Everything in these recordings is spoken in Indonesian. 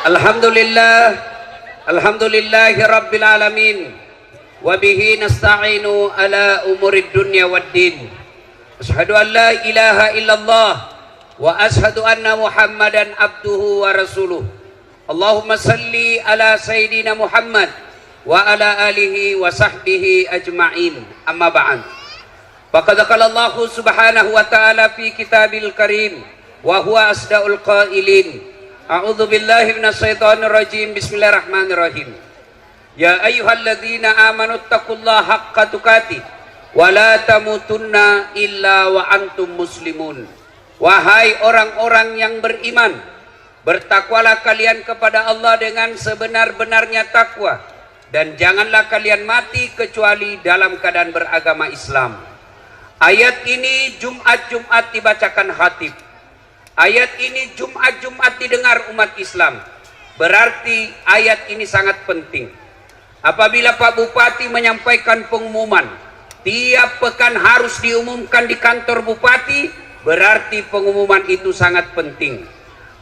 Alhamdulillah, alhamdulillahi rabbil alamin, wa bihi nasta'inu ala umurid dunya waddin. Asyhadu an la ilaha illallah wa asyhadu anna Muhammadan abduhu wa rasuluh. Allahumma salli ala sayyidina Muhammad wa ala alihi wa sahbihi ajma'in. Amma ba'd. Faqad qala Allah subhanahu wa ta'ala fi kitabil karim wa huwa asdaqul qailin. A'udzu billahi minasyaitonir rajim. Bismillahirrahmanirrahim. Ya ayyuhalladzina amanu taqullaha haqqa tuqatih wa la tamutunna illa wa antum muslimun. Wahai orang-orang yang beriman, bertakwalah kalian kepada Allah dengan sebenar-benarnya takwa, dan janganlah kalian mati kecuali dalam keadaan beragama Islam. Ayat ini Jumat-Jumat dibacakan khatib. Ayat ini Jumat-Jumat didengar umat Islam. Berarti ayat ini sangat penting. Apabila Pak Bupati menyampaikan pengumuman, tiap pekan harus diumumkan di kantor Bupati, berarti pengumuman itu sangat penting.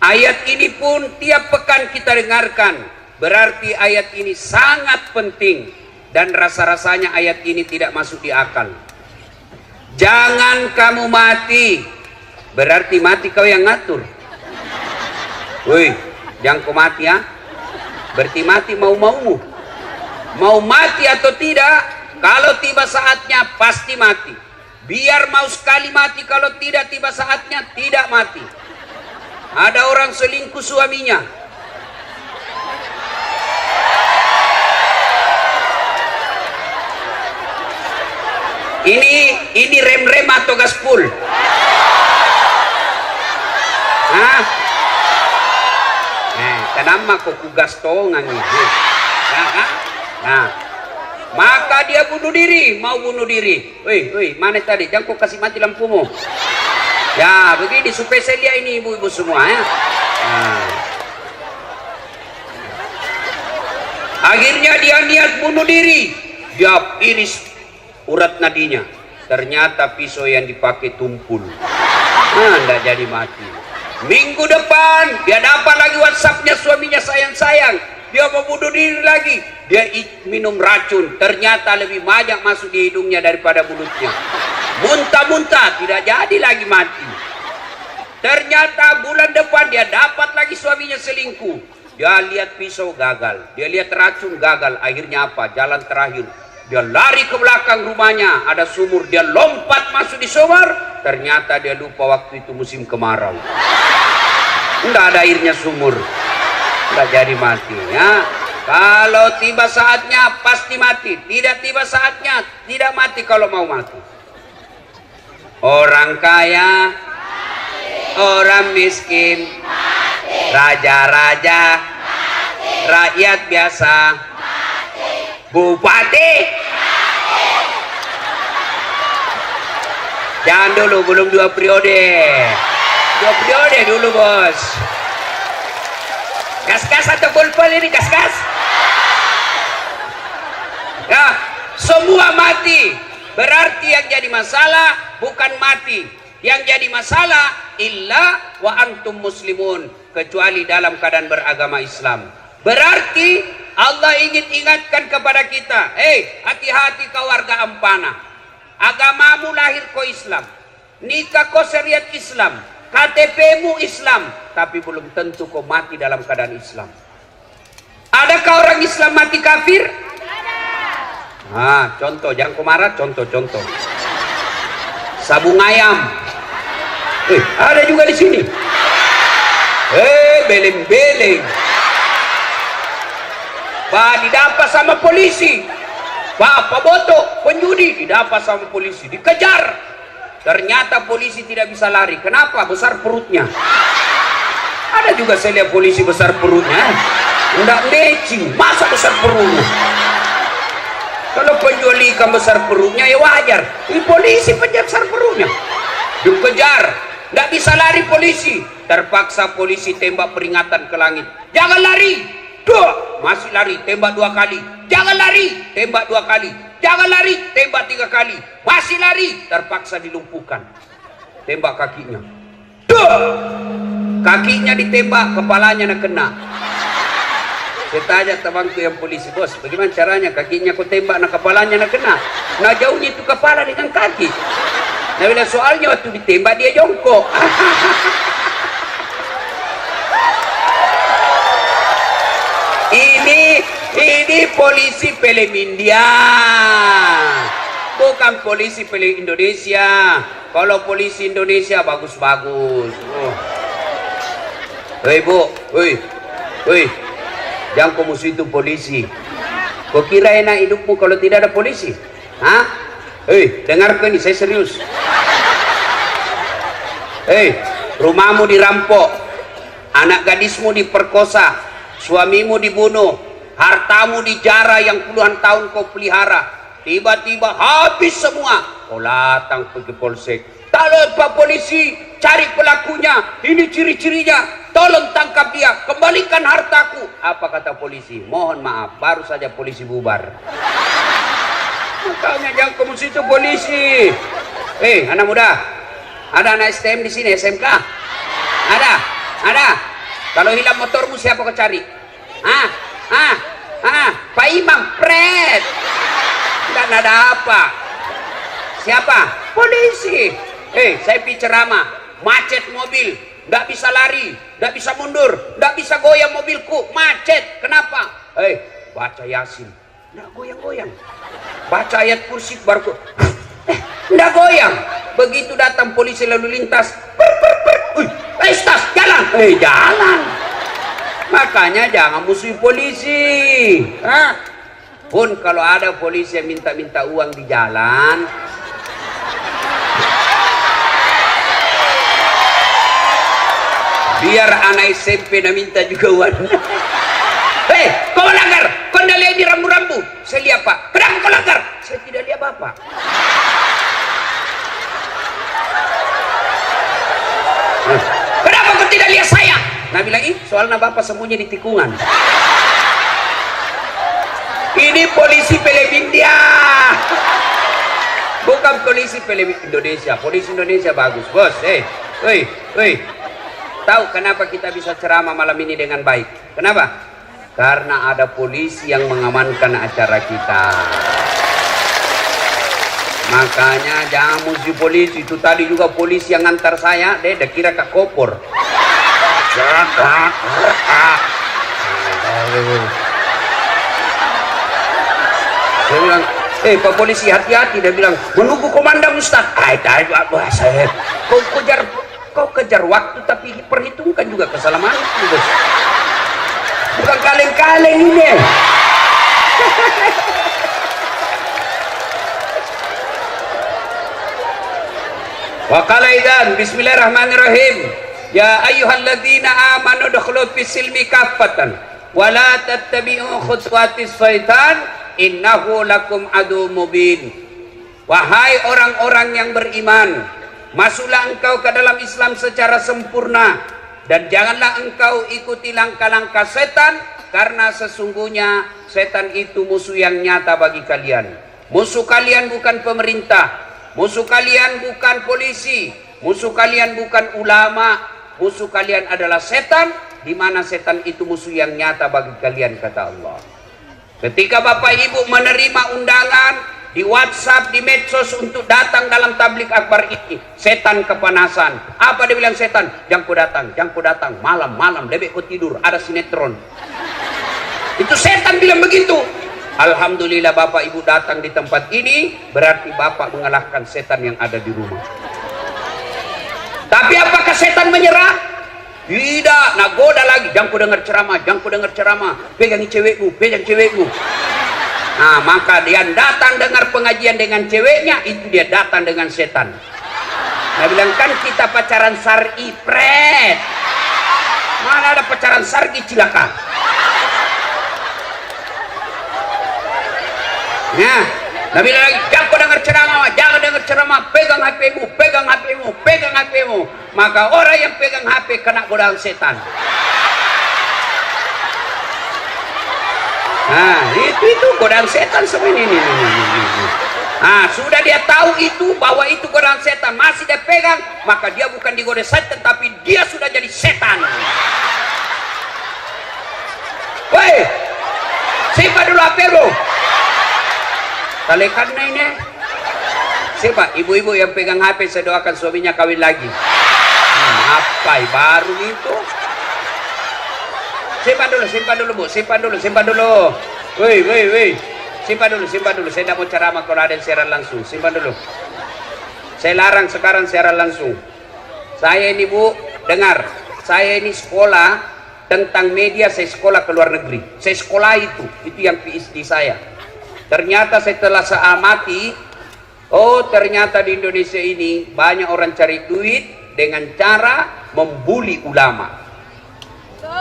Ayat ini pun tiap pekan kita dengarkan, berarti ayat ini sangat penting. Dan rasa-rasanya ayat ini tidak masuk di akal. Jangan kamu mati, berarti mati kau yang ngatur. Woi, jangan kau mati ya. Berarti mati mau-maumu. Mau mati atau tidak, kalau tiba saatnya pasti mati. Biar mau sekali mati, kalau tidak tiba saatnya tidak mati. Ada orang selingkuh suaminya. Ini rem-rem atau gaspol? Hah? Kenapa kok kugas tongan nih? Nah, maka dia bunuh diri, mau bunuh diri. Woi, mana tadi? Jangan kau kasih mati lampumu. Ya, begini supaya saya lihat ini ibu-ibu semua ya. Nah. Akhirnya dia niat bunuh diri. Dia iris urat nadinya. Ternyata pisau yang dipakai tumpul. Enggak jadi mati. Minggu depan dia dapat lagi WhatsAppnya suaminya, sayang-sayang. Dia mau bunuh diri lagi. Dia minum racun. Ternyata lebih banyak masuk di hidungnya daripada mulutnya. Muntah-muntah, tidak jadi lagi mati. Ternyata bulan depan dia dapat lagi suaminya selingkuh. Dia lihat pisau gagal, dia lihat racun gagal. Akhirnya apa? Jalan terakhir, dia lari ke belakang rumahnya, ada sumur, dia lompat masuk di sumur. Ternyata dia lupa waktu itu musim kemarau. Enggak ada airnya sumur, enggak jadi mati ya. Kalau tiba saatnya pasti mati, tidak tiba saatnya tidak mati kalau mau mati. Orang kaya, orang miskin, raja-raja, rakyat biasa, bupati. Jangan dulu, belum 2 periode. 2 periode dulu bos. Gas-gas atau pulpul ini, gas-gas. Ya, semua mati. Berarti yang jadi masalah bukan mati. Yang jadi masalah illa wa antum muslimun, kecuali dalam keadaan beragama Islam. Berarti Allah ingin ingatkan kepada kita, hati-hati kau warga Ampana. Agamamu lahir kau Islam, nikah kau syariat Islam, KTP-mu Islam, tapi belum tentu kau mati dalam keadaan Islam. Adakah orang Islam mati kafir? Contoh, jangan kau marah, contoh. Sabung ayam. Ada juga di sini. Beleng-beleng. Didapat sama polisi. Pak Boto, penjudi, didapat sama polisi, dikejar. Ternyata polisi tidak bisa lari. Kenapa? Besar perutnya. Ada juga saya lihat polisi besar perutnya. Enggak matching, masa besar perutnya? Kalau penjual ikan besar perutnya ya wajar. Ini polisi penjual besar perutnya. Dikejar, nggak bisa lari polisi. Terpaksa polisi tembak peringatan ke langit. Jangan lari. Masih lari, tembak 2 kali. Jangan lari, tembak 2 kali. Jangan lari, tembak 3 kali. Masih lari, terpaksa dilumpuhkan. Tembak kakinya. Kakinya ditembak, kepalanya nak kena. Kita aja temanku yang polisi, bos, bagaimana caranya? Kakinya ku tembak, nah kepalanya nak kena. Nah jauhnya itu kepala dengan kaki. Nah bila soalnya waktu ditembak dia jongkok. Ini polisi film India, bukan polisi film Indonesia. Kalau polisi Indonesia bagus-bagus. Hei bu, hei, jangan kau musuh itu polisi. Kau kira enak hidupmu kalau tidak ada polisi? Hah? Hei, dengarkan ini, saya serius. Hei, rumahmu dirampok, anak gadismu diperkosa, suamimu dibunuh, hartamu dijara yang puluhan tahun kau pelihara, tiba-tiba habis semua. Kau datang pergi polsek. Tolong Pak Polisi, cari pelakunya, ini ciri-cirinya, tolong tangkap dia, kembalikan hartaku. Apa kata polisi? Mohon maaf, baru saja polisi bubar. Makanya jangan kamu situ polisi. Anak muda, ada anak STM di sini, SMK? Ada. Kalau hilang motormu siapa kau cari? Pak Imam, pret. Tidak ada apa. Siapa? Polisi. Saya ceramah, macet mobil, nggak bisa lari, nggak bisa mundur, nggak bisa goyang mobilku, macet. Kenapa? Baca Yasin, nggak goyang-goyang. Baca ayat kursi baru nggak goyang. Begitu datang polisi lalu lintas, tas, jalan, jalan. Makanya jangan musuhi polisi. Pun kalau ada polisi yang minta-minta uang di jalan, biar anak SMP nak minta juga uang. Kau melanggar, kau tidak lihat di rambu-rambu. Saya lihat Pak. Kenapa kau langgar? Saya tidak lihat Bapak. Kenapa kau tidak lihat saya? Nah bilang, soalnya Bapak sembunyi di tikungan. Ini polisi film India, bukan polisi film Indonesia. Polisi Indonesia bagus, bos. Tahu kenapa kita bisa ceramah malam ini dengan baik? Kenapa? Karena ada polisi yang mengamankan acara kita. Makanya jangan musuh polisi. Itu tadi juga polisi yang ngantar saya, dia kira Kak Kopor. Dia bilang, Pak Polisi hati-hati. Dia bilang, menunggu komandan Ustaz. Kau kejar waktu tapi perhitungkan juga keselamatanmu, bos. Bukan kaleng-kaleng ini. Wa qala idzan bismillahirrahmanirrahim. Ya ayyuhalladzina amanu dukhulu fis silmi kaffatan wa la tattabi'u khutuwatis syaitan innahu lakum adu mubin. Wahai orang-orang yang beriman, masuklah engkau ke dalam Islam secara sempurna dan janganlah engkau ikuti langkah-langkah setan, karena sesungguhnya setan itu musuh yang nyata bagi kalian. Musuh kalian bukan pemerintah, musuh kalian bukan polisi, musuh kalian bukan ulama, musuh kalian adalah setan, di mana setan itu musuh yang nyata bagi kalian, kata Allah. Ketika Bapak Ibu menerima undangan di WhatsApp, di medsos untuk datang dalam tablik akbar ini, setan kepanasan. Apa dia bilang setan? Jangan ku datang, malam-malam lebih ku tidur, ada sinetron. Itu setan bilang begitu. Alhamdulillah Bapak Ibu datang di tempat ini, berarti Bapak mengalahkan setan yang ada di rumah. Tapi apakah setan menyerah? Tidak, nagoda lagi. Jangan ku dengar ceramah, pegangi cewekmu. Nah, maka dia datang dengar pengajian dengan ceweknya, itu dia datang dengan setan. Nah, bilang kan kita pacaran syar'i, pret. Mana ada pacaran syar'i, cilaka. Nah, Nabi lagi, jangan dengar ceramah, pegang HP-mu. Maka orang yang pegang HP kena godaan setan. Nah, itu godaan setan semua ini. Nah, sudah dia tahu itu, bahwa itu godaan setan, masih dia pegang, maka dia bukan digoda setan, tapi dia sudah jadi setan. Woi, Simpan dulu HP bro. Talekan na ini. Siapa? Ibu-ibu yang pegang HP, saya doakan suaminya kawin lagi. Apa baru itu? Simpan dulu bu, simpan dulu. Woi. Simpan dulu. Saya tidak mau ceramah kalau ada yang siaran langsung. Simpan dulu. Saya larang sekarang siaran langsung. Saya ini bu, dengar. Saya ini sekolah tentang media, saya sekolah ke luar negeri. Saya sekolah itu yang PhD saya. Ternyata setelah saya amati, oh ternyata di Indonesia ini banyak orang cari duit dengan cara membuli ulama.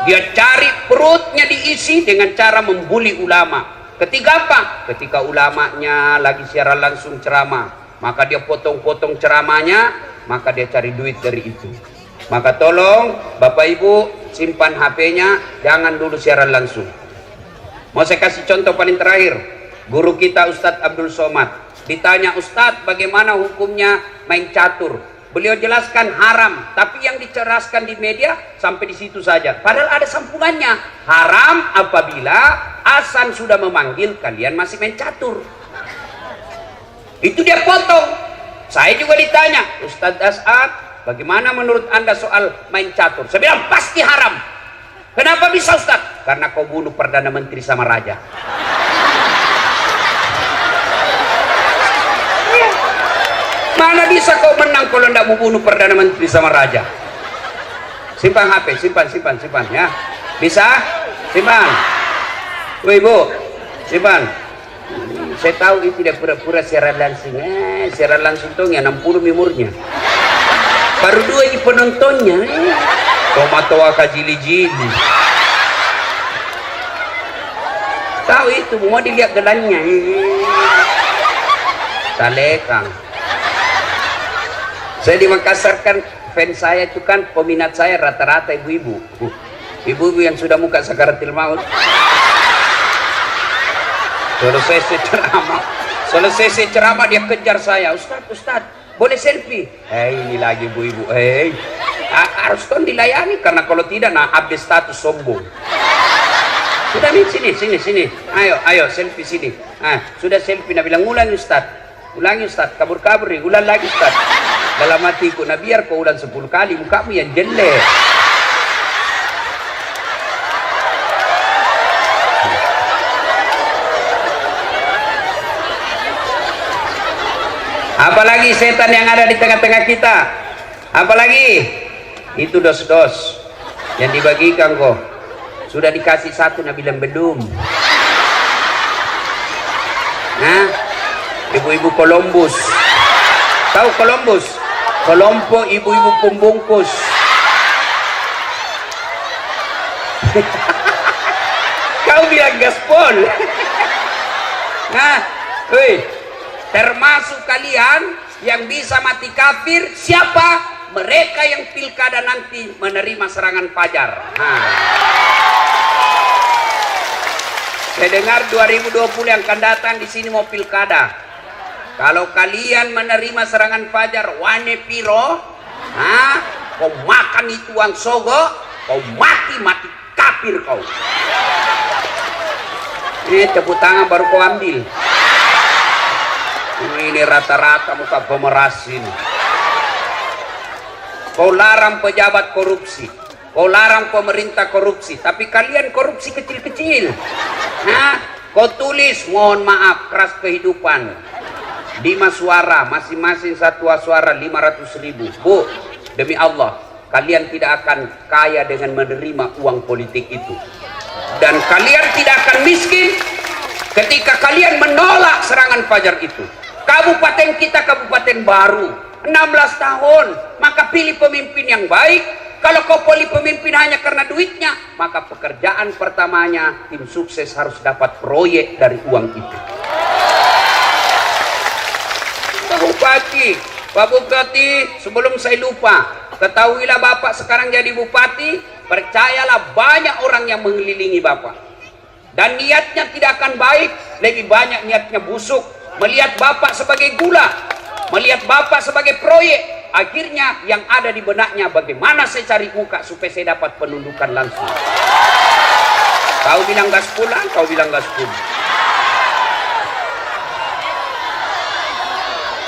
Dia cari perutnya diisi dengan cara membuli ulama. Ketika apa? Ketika ulamanya lagi siaran langsung ceramah, maka dia potong-potong ceramahnya, maka dia cari duit dari itu. Maka tolong Bapak Ibu simpan HP-nya, jangan dulu siaran langsung. Mau saya kasih contoh paling terakhir. Guru kita Ustadz Abdul Somad ditanya, Ustadz bagaimana hukumnya main catur? Beliau jelaskan haram, tapi yang diceraskan di media sampai di situ saja. Padahal ada sambungannya. Haram apabila azan sudah memanggil kalian masih main catur. Itu dia potong. Saya juga ditanya, Ustadz As'ad, bagaimana menurut Anda soal main catur? Saya bilang pasti haram. Kenapa bisa Ustadz? Karena kau bunuh Perdana Menteri sama Raja. Mana bisa kau menang kalau tidak mau bunuh Perdana Menteri sama Raja? Simpan HP, simpan ya. Bisa? Simpan. Woi Bu, simpan. Saya tahu itu tidak pura-pura siaran langsung. Siaran langsung tuh ya 60 umurnya. Baru 2 ini penontonnya. Tomato kajili-jili. Tahu itu, mau dilihat gelannya. Talekang. Saya di Makassar kan, fans saya itu kan, peminat saya rata-rata ibu-ibu. Ibu-ibu yang sudah muka sakaratil maut. Selesai ceramah dia kejar saya. Ustadz, boleh selfie? Ini lagi ibu-ibu. Harus kan dilayani, karena kalau tidak, nah update status sombong. Sudah nih, sini. Ayo selfie sini. Sudah selfie, nah bilang ulangi Ustadz, kabur-kabur nih, ulang lagi Ustadz. Dalam hatiku, nah biar kau ulang 10 kali, mukamu yang jelek. Apalagi setan yang ada di tengah-tengah kita? Apalagi? Itu dos-dos yang dibagikan kok. Sudah dikasih satu, nah bilang belum. Nah, ibu-ibu Columbus. Tahu Columbus? Kelompok ibu-ibu pembungkus. Kau bilang gaspol. Nah, termasuk kalian yang bisa mati kafir siapa? Mereka yang pilkada nanti menerima serangan fajar. Saya dengar 2020 yang akan datang di sini mau pilkada. Kalau kalian menerima serangan fajar wane piro, kau makan itu uang sogo, kau mati kafir kau. Ini tepuk tangan baru kau ambil. Ini rata-rata muka pemerasin. Kau larang pejabat korupsi, kau larang pemerintah korupsi, tapi kalian korupsi kecil-kecil. Kau tulis mohon maaf keras kehidupan. 5 suara, masing-masing satu suara 500.000. Bu, demi Allah, kalian tidak akan kaya dengan menerima uang politik itu. Dan kalian tidak akan miskin ketika kalian menolak serangan fajar itu. Kabupaten kita kabupaten baru, 16 tahun, maka pilih pemimpin yang baik. Kalau kau pilih pemimpin hanya karena duitnya, maka pekerjaan pertamanya tim sukses harus dapat proyek dari uang itu. Pak Bupati, sebelum saya lupa, ketahuilah Bapak sekarang jadi Bupati, percayalah banyak orang yang mengelilingi Bapak. Dan niatnya tidak akan baik, lebih banyak niatnya busuk. Melihat Bapak sebagai gula, melihat Bapak sebagai proyek, akhirnya yang ada di benaknya bagaimana saya cari muka supaya saya dapat penundukan langsung. Kau bilang gaspol, kau bilang gaspol.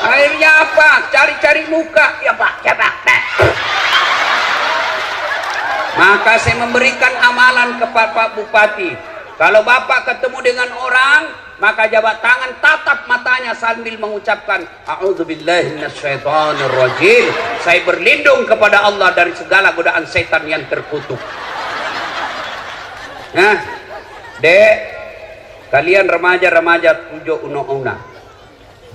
Akhirnya apa? Cari-cari muka. Ya Pak, ya Pak. Maka saya memberikan amalan kepada Pak Bupati. Kalau Bapak ketemu dengan orang, maka jabat tangan, tatap matanya sambil mengucapkan a'udzubillahi minasyaitonirrajim. Saya berlindung kepada Allah dari segala godaan setan yang terkutuk. Nah, Dek, kalian remaja-remaja tujuh una-una,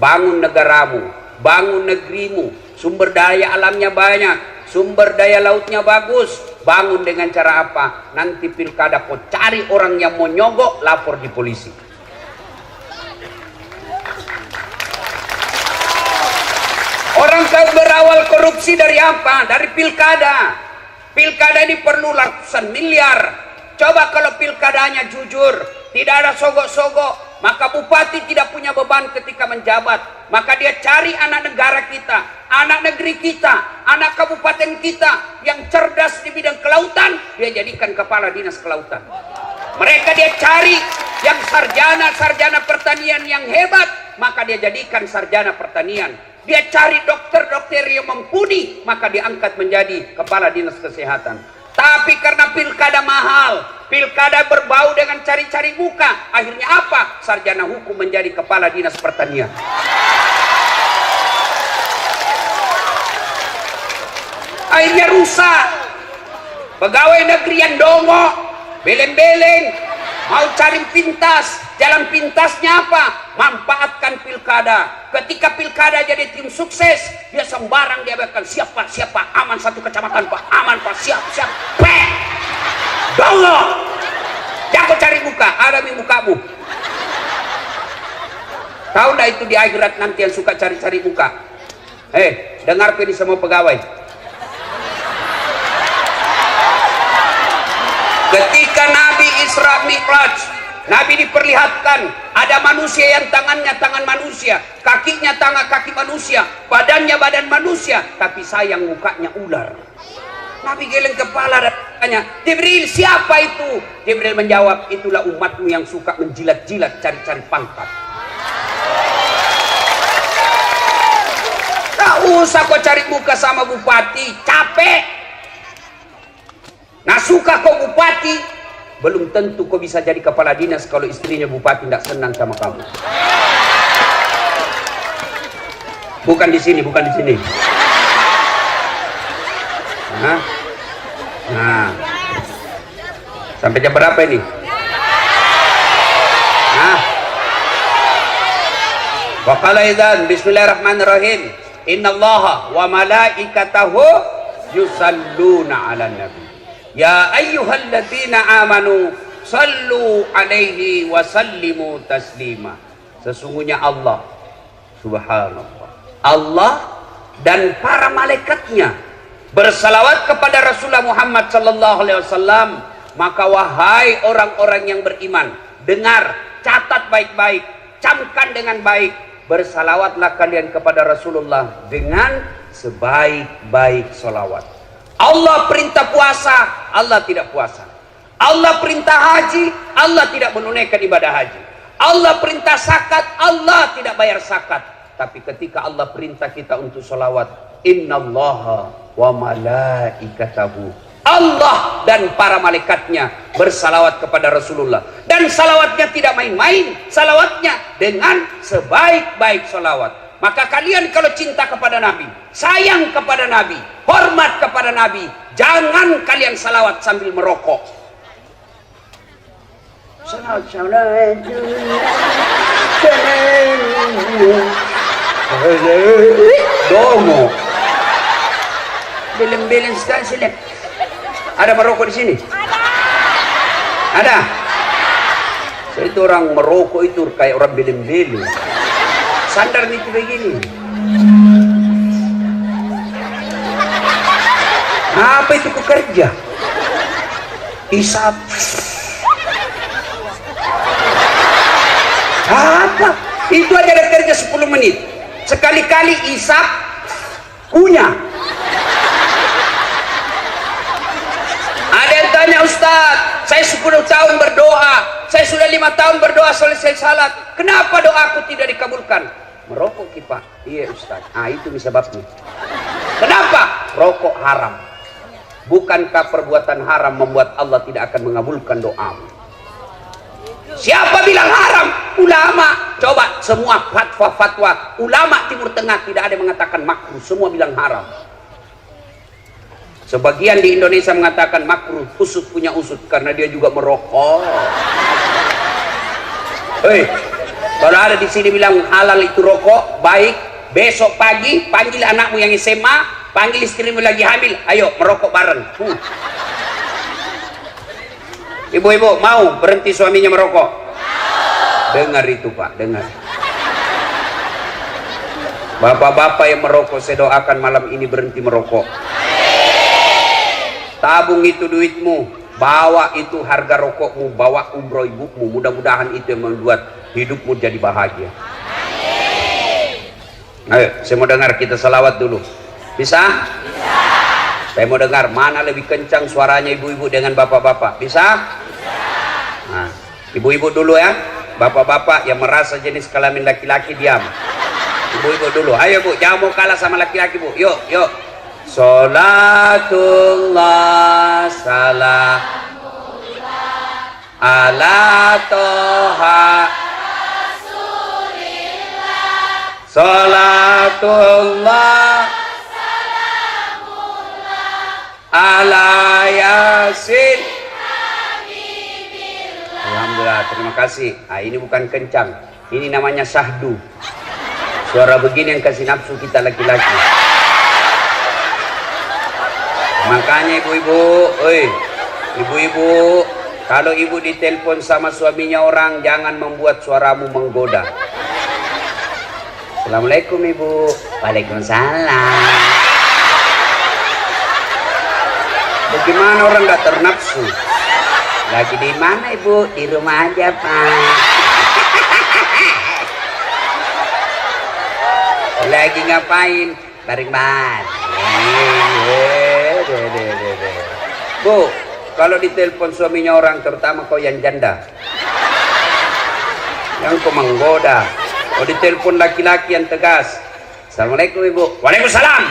bangun negaramu, bangun negerimu. Sumber daya alamnya banyak, sumber daya lautnya bagus. Bangun dengan cara apa? Nanti pilkada kau cari orang yang mau nyogok, lapor di polisi. Orang kau berawal korupsi dari apa? Dari pilkada. Pilkada ini perlu ratusan miliar. Coba kalau pilkadanya jujur, tidak ada sogok-sogok, maka bupati tidak punya beban ketika menjabat. Maka dia cari anak negara kita, anak negeri kita, anak kabupaten kita yang cerdas di bidang kelautan, dia jadikan kepala dinas kelautan. Mereka dia cari yang sarjana pertanian yang hebat, maka dia jadikan sarjana pertanian. Dia cari dokter-dokter yang mumpuni, maka diangkat menjadi kepala dinas kesehatan. Tapi karena pilkada mahal, pilkada berbau dengan cari-cari muka, akhirnya apa? Sarjana hukum menjadi kepala dinas pertanian. Akhirnya rusak. Pegawai negeri yang dongok, beleng-beleng, mau cari pintas. Jalan pintasnya apa? Manfaatkan pilkada. Ketika pilkada jadi tim sukses, dia sembarang dia bakal siapa aman satu kecamatan Pak, aman Pak, siap. Dongok. Jangan cari muka, ada di mukamu. Tahu nggak itu di akhirat nanti yang suka cari-cari muka? Dengar ini semua pegawai. Ketika Nabi Isra Mi'raj, Nabi diperlihatkan ada manusia yang tangannya tangan manusia, kakinya kaki manusia, badannya badan manusia, tapi sayang mukanya ular. Nabi geleng kepala dan tanya, Jibril, siapa itu? Jibril menjawab, itulah umatmu yang suka menjilat-jilat cari-cari pangkat. Tak usah kau cari muka sama bupati, capek. Nah suka kau bupati, belum tentu kau bisa jadi kepala dinas kalau istrinya bupati tidak senang sama kamu. Bukan di sini. Nah, sampai jam berapa ini? Waqala idzan bismillahirrahmanirrahim. Innallaha wa malaikatahu yusalluna 'alan nabi. Ya ayyuhalladzina amanu sallu alaihi wa sallimu taslima. Sesungguhnya Allah subhanallah, Allah dan para malaikatnya bersalawat kepada Rasulullah Muhammad sallallahu alaihi wasallam. Maka wahai orang-orang yang beriman, dengar, catat baik-baik, camkan dengan baik, bersalawatlah kalian kepada Rasulullah dengan sebaik-baik salawat. Allah perintah puasa, Allah tidak puasa. Allah perintah haji, Allah tidak menunaikan ibadah haji. Allah perintah zakat, Allah tidak bayar zakat. Tapi ketika Allah perintah kita untuk salawat, innallaha wa malaikatahu, Allah dan para malaikatnya bersalawat kepada Rasulullah. Dan salawatnya tidak main-main, salawatnya dengan sebaik-baik salawat. Maka kalian kalau cinta kepada Nabi, sayang kepada Nabi, hormat kepada Nabi, jangan kalian salawat sambil merokok. Dongo. Beleng-beleng sekali sini. Ada merokok di sini? Ada. So, itu orang merokok itu kayak orang beleng-beleng. Sandar itu begini. Apa itu pekerja? Isap. Apa? Itu aja ada kerja 10 menit. Sekali-kali isap kunyah. Ada yang tanya, Ustaz, Saya 10 tahun berdoa, saya sudah 5 tahun berdoa selesai salat. Kenapa doaku tidak dikabulkan? Merokok Pak. Iya Ustaz. Itu sebabnya. Kenapa? Rokok haram. Bukankah perbuatan haram membuat Allah tidak akan mengabulkan doamu? Siapa bilang haram? Ulama. Coba semua fatwa-fatwa ulama Timur Tengah tidak ada yang mengatakan makruh, semua bilang haram. Sebagian di Indonesia mengatakan makruh, usut punya usut karena dia juga merokok. Hei, kalau ada di sini bilang halal itu rokok, baik, besok pagi panggil anakmu yang SMA, panggil istrimu lagi hamil, ayo merokok bareng. Ibu-ibu mau berhenti suaminya merokok? Dengar itu Pak, dengar. Bapak-bapak yang merokok, saya doakan malam ini berhenti merokok. Tabung itu duitmu, bawa itu harga rokokmu, bawa umroh ibumu. Mudah-mudahan itu yang membuat hidupmu jadi bahagia. Ayo, saya mau dengar kita salawat dulu. Bisa? Bisa. Saya mau dengar mana lebih kencang suaranya ibu-ibu dengan bapak-bapak. Bisa? Nah, ibu-ibu dulu ya. Bapak-bapak yang merasa jenis kelamin laki-laki diam. Ibu-ibu dulu. Ayo Bu, jangan mau kalah sama laki-laki Bu. Yuk, yuk. Salatullah salamullah ala toha Rasulillah. Salatullah salamullah ala yasin. Alhamdulillah, terima kasih. Ini bukan kencang, ini namanya syahdu. Suara begini yang kasih nafsu kita laki-laki. Makanya ibu-ibu, ibu-ibu, kalau ibu ditelepon sama suaminya orang, jangan membuat suaramu menggoda. Assalamualaikum ibu. Waalaikumsalam. Bagaimana orang gak ternafsu? Lagi di mana ibu? Di rumah aja Pak. Lagi ngapain? Baring-baring. Bu, kalau ditelepon suaminya orang, terutama kau yang janda, yang kau menggoda. Kalau ditelepon laki-laki yang tegas, Assalamualaikum ibu. Waalaikumsalam.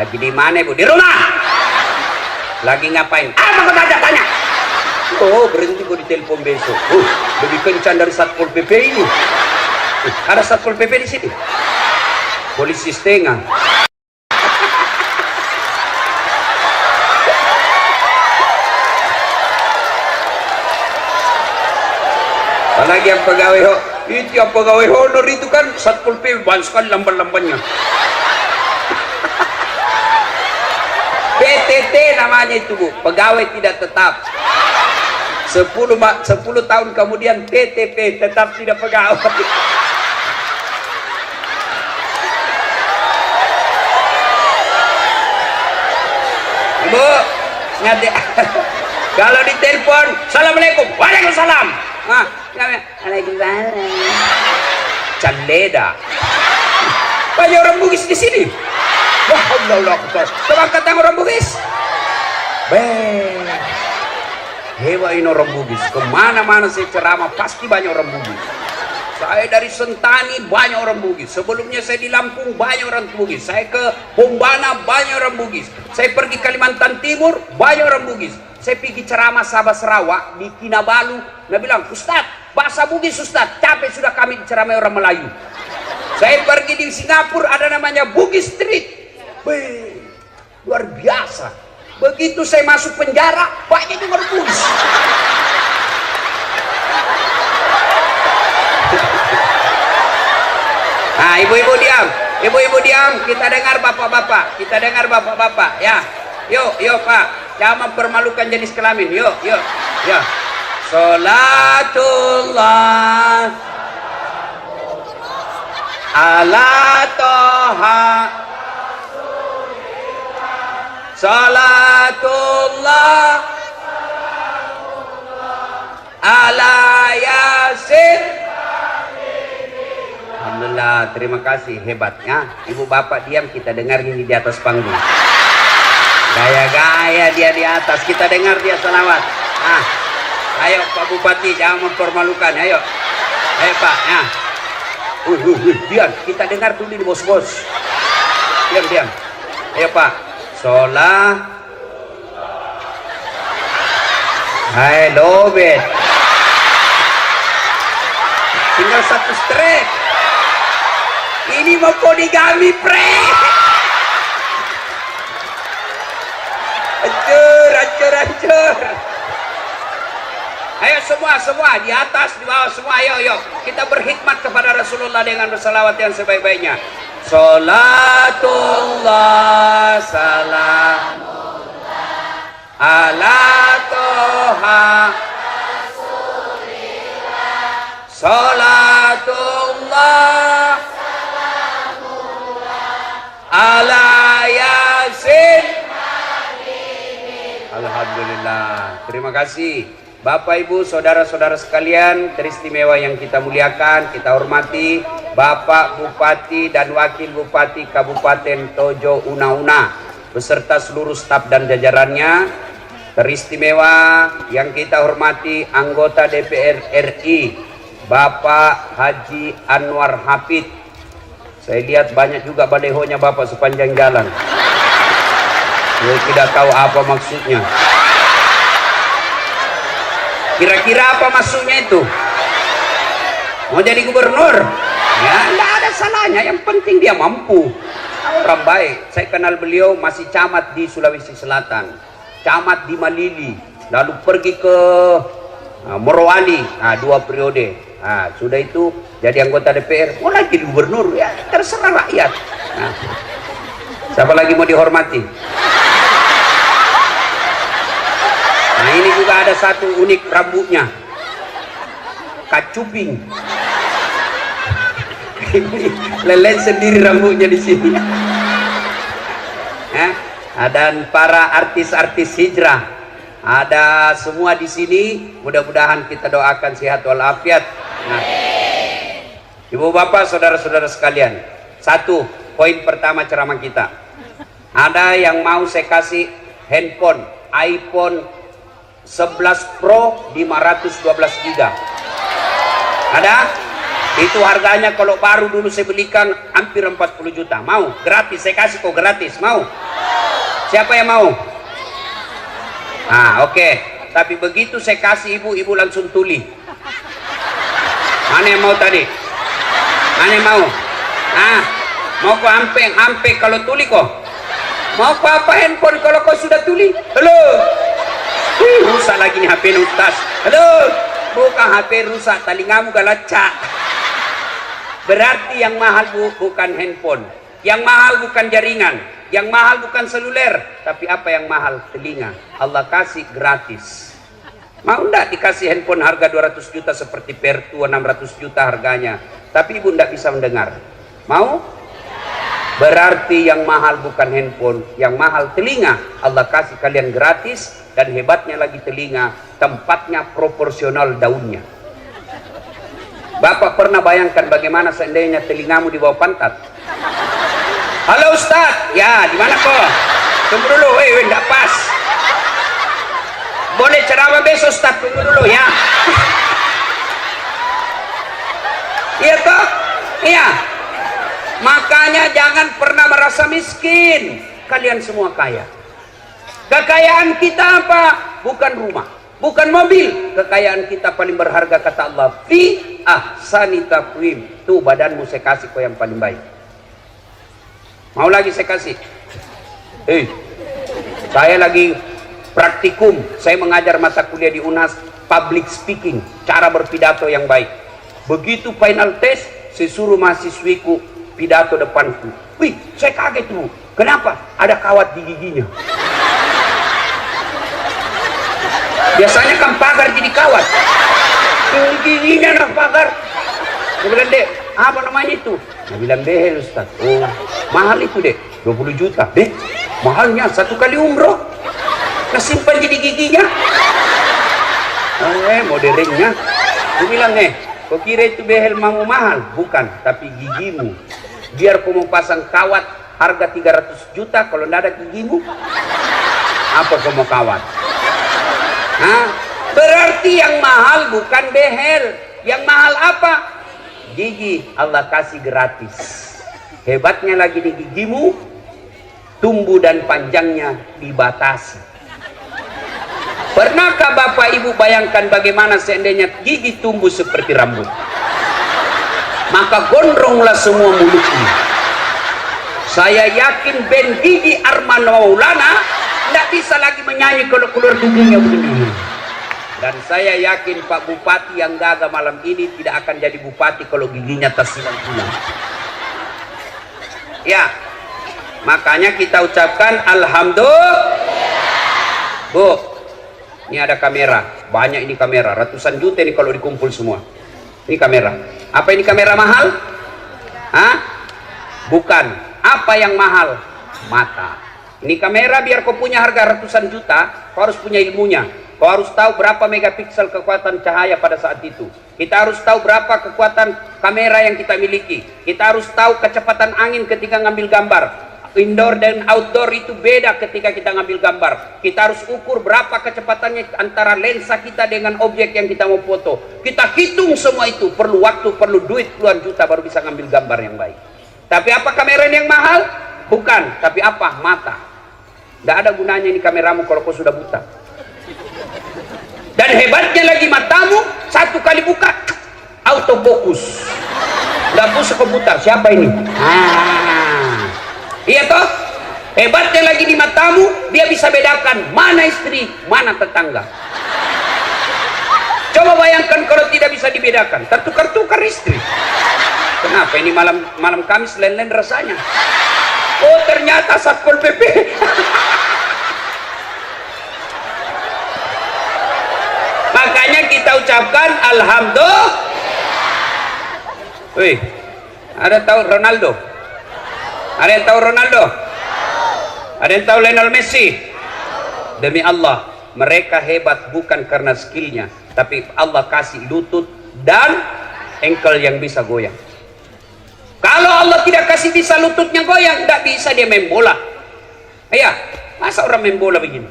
Lagi di mana ibu? Di rumah. Lagi ngapain? Apa kau tanya? Oh, berhenti kau ditelepon besok. Lebih kencang dari Satpol PP ini. Ada Satpol PP di sini. Polisi setengah. Apalagi yang pegawai itu, yang pegawai honor itu kan Satpol PP banyak sekali lamban-lambannya. PTT namanya itu Bu, pegawai tidak tetap. 10 tahun kemudian TTP, tetap tidak pegawai. Ibu, ngade. Kalau ditelepon, Assalamualaikum. Waalaikumsalam. Waalaikumsalam. Caleda. Banyak orang Bugis di sini. Wah, Allah. Coba kata orang Bugis. Hebat ini orang Bugis. Kemana-mana saya ceramah pasti banyak orang Bugis. Saya dari Sentani banyak orang Bugis. Sebelumnya saya di Lampung banyak orang Bugis. Saya ke Bombana banyak orang Bugis. Saya pergi Kalimantan Timur banyak orang Bugis. Saya pergi ceramah Sabah Sarawak di Kinabalu. Dia bilang, Ustaz, bahasa Bugis Ustaz, capek sudah kami diceramai orang Melayu. Saya pergi di Singapura ada namanya Bugis Street. Luar biasa. Begitu saya masuk penjara, banyak juga orang Bugis. Nah, ibu-ibu diam. Ibu-ibu diam, kita dengar bapak-bapak. Kita dengar bapak-bapak, ya. Yuk Pak, jangan mempermalukan jenis kelamin. Yuk. Salatullah ala toha Salatullah ala yasin. Alhamdulillah, terima kasih, hebatnya. Ibu bapak diam, kita dengar ini di atas panggung. Gaya-gaya dia di atas. Kita dengar dia selawat. Ah, ayo Pak Bupati, jangan mempermalukan. Ayo, ayo Pak. Nah, diam. Kita dengar dulu nih bos-bos. Diam. Ayo Pak. Sholat. Hai lobet. Tinggal satu strek. Ini mau poligami pre. Hancur. Ayo semua di atas, di bawah semua, ayo kita berkhidmat kepada Rasulullah dengan bersalawat yang sebaik-baiknya. Salatullah salamullah ala toha Rasulillah. Salatullah salamullah ala yasin. Alhamdulillah. Terima kasih Bapak Ibu saudara-saudara sekalian teristimewa yang kita muliakan, kita hormati Bapak Bupati dan Wakil Bupati Kabupaten Tojo Una beserta seluruh staf dan jajarannya. Teristimewa yang kita hormati anggota DPR RI Bapak Haji Anwar Hafid. Saya lihat banyak juga balehonya Bapak sepanjang jalan. Saya tidak tahu apa maksudnya. Kira-kira apa maksudnya itu? Mau jadi gubernur? Ya, tidak ada salahnya. Yang penting dia mampu. Orang baik. Saya kenal beliau masih camat di Sulawesi Selatan, camat di Malili, lalu pergi ke Morowali. Nah, 2 periode. Nah, sudah itu jadi anggota DPR. Mau lagi jadi gubernur? Ya, terserah rakyat. Nah, siapa lagi mau dihormati? Nah, ini juga ada satu unik rambutnya, kacuping. Lelen sendiri rambutnya di sini. Dan para artis-artis hijrah ada semua di sini. Mudah-mudahan kita doakan sehat walafiat. Nah, Ibu Bapak, saudara-saudara sekalian, satu poin pertama ceramah kita. Ada yang mau saya kasih handphone iPhone 11 Pro 512 GB. Ada? Itu harganya kalau baru dulu saya belikan hampir 40 juta. Mau? Gratis, saya kasih kok gratis. Mau? Siapa yang mau? Nah, oke. Tapi begitu saya kasih ibu langsung tuli. Mana yang mau tadi? Mana yang mau? Ah, mau kok ampe kalau tuli kok? Mau kok apa handphone kalau kau sudah tuli? Halo? Rusak lagi nih HP Ustaz. Halo, bukan HP rusak, telingamu galacak. Berarti yang mahal bukan handphone, yang mahal bukan jaringan, yang mahal bukan seluler, tapi apa yang mahal? Telinga. Allah kasih gratis. Mau enggak dikasih handphone harga 200 juta seperti Pertua 600 juta harganya, tapi ibu enggak bisa mendengar? Mau? Berarti yang mahal bukan handphone, yang mahal telinga. Allah kasih kalian gratis. Dan hebatnya lagi telinga, tempatnya proporsional daunnya. Bapak pernah bayangkan bagaimana seandainya telingamu di bawah pantat? Halo Ustaz, ya di mana kok? Tunggu dulu, enggak pas. Boleh ceramah besok Ustaz, tunggu dulu ya. Iya toh? Iya. Makanya jangan pernah merasa miskin. Kalian semua kaya. Kekayaan kita apa? Bukan rumah, bukan mobil. Kekayaan kita paling berharga kata Allah, fi ahsani taqwim. Tuh badanmu saya kasih kau yang paling baik. Mau lagi saya kasih? Saya lagi praktikum. Saya mengajar mata kuliah di UNAS public speaking, cara berpidato yang baik. Begitu final test, saya suruh mahasiswiku pidato depanku. Wih, saya kaget tuh. Kenapa? Ada kawat di giginya. Biasanya kan pagar jadi kawat. Giginya nak pagar. Saya bilang, Dek, apa namanya itu? Saya bilang, behel Ustaz. Oh, mahal itu Dek, 20 juta. Dek, mahalnya 1 kali umroh. Kesimpan jadi giginya. Modelingnya. Saya bilang, kau kira itu behel mau mahal? Bukan, tapi gigimu. Biar kau mau pasang kawat harga 300 juta kalau tidak ada gigimu. Apa kau mau kawat? Hah? Berarti yang mahal bukan behel. Yang mahal apa? Gigi Allah kasih gratis. Hebatnya lagi di gigimu, tumbuh dan panjangnya dibatasi. Pernahkah Bapak Ibu bayangkan bagaimana seandainya gigi tumbuh seperti rambut? Maka gondronglah semua mulutnya. Saya yakin band Gigi Arman Maulana tidak bisa lagi menyanyi kalau keluar giginya begini. Dan saya yakin Pak Bupati yang gagah malam ini tidak akan jadi bupati kalau giginya tersilang pulang. Ya, makanya kita ucapkan Alhamdulillah. Bu, ini ada kamera, banyak ini kamera, ratusan juta ini kalau dikumpul semua. Ini kamera. Apa ini kamera mahal? Hah? Bukan. Apa yang mahal? Mata. Ini kamera biar kau punya harga ratusan juta, kau harus punya ilmunya. Kau harus tahu berapa megapiksel kekuatan cahaya pada saat itu. Kita harus tahu berapa kekuatan kamera yang kita miliki. Kita harus tahu kecepatan angin ketika ngambil gambar. Indoor dan outdoor itu beda ketika kita ngambil gambar. Kita harus ukur berapa kecepatannya antara lensa kita dengan objek yang kita mau foto. Kita hitung semua itu. Perlu waktu, perlu duit puluhan juta baru bisa ngambil gambar yang baik. Tapi apa kamera yang mahal? Bukan. Tapi apa? Mata. Tidak ada gunanya ini kameramu kalau kau sudah buta. Dan hebatnya lagi matamu, satu kali buka autofokus. Tidak bisa komputer. Siapa ini? Iya toh? Hebatnya lagi di matamu, dia bisa bedakan mana istri, mana tetangga. Coba bayangkan kalau tidak bisa dibedakan, tertukar-tukar istri. Kenapa ini malam Kamis lain-lain rasanya? Oh ternyata Satpol PP. Makanya kita ucapkan Alhamdulillah. Wih, ada tahu Ronaldo? Ada yang tahu Ronaldo? Ada yang tahu Lionel Messi? Demi Allah, mereka hebat bukan karena skillnya, tapi Allah kasih lutut dan engkel yang bisa goyang. Kalau Allah tidak kasih bisa lututnya goyang, tidak bisa dia main bola. Iya, masa orang main bola begini?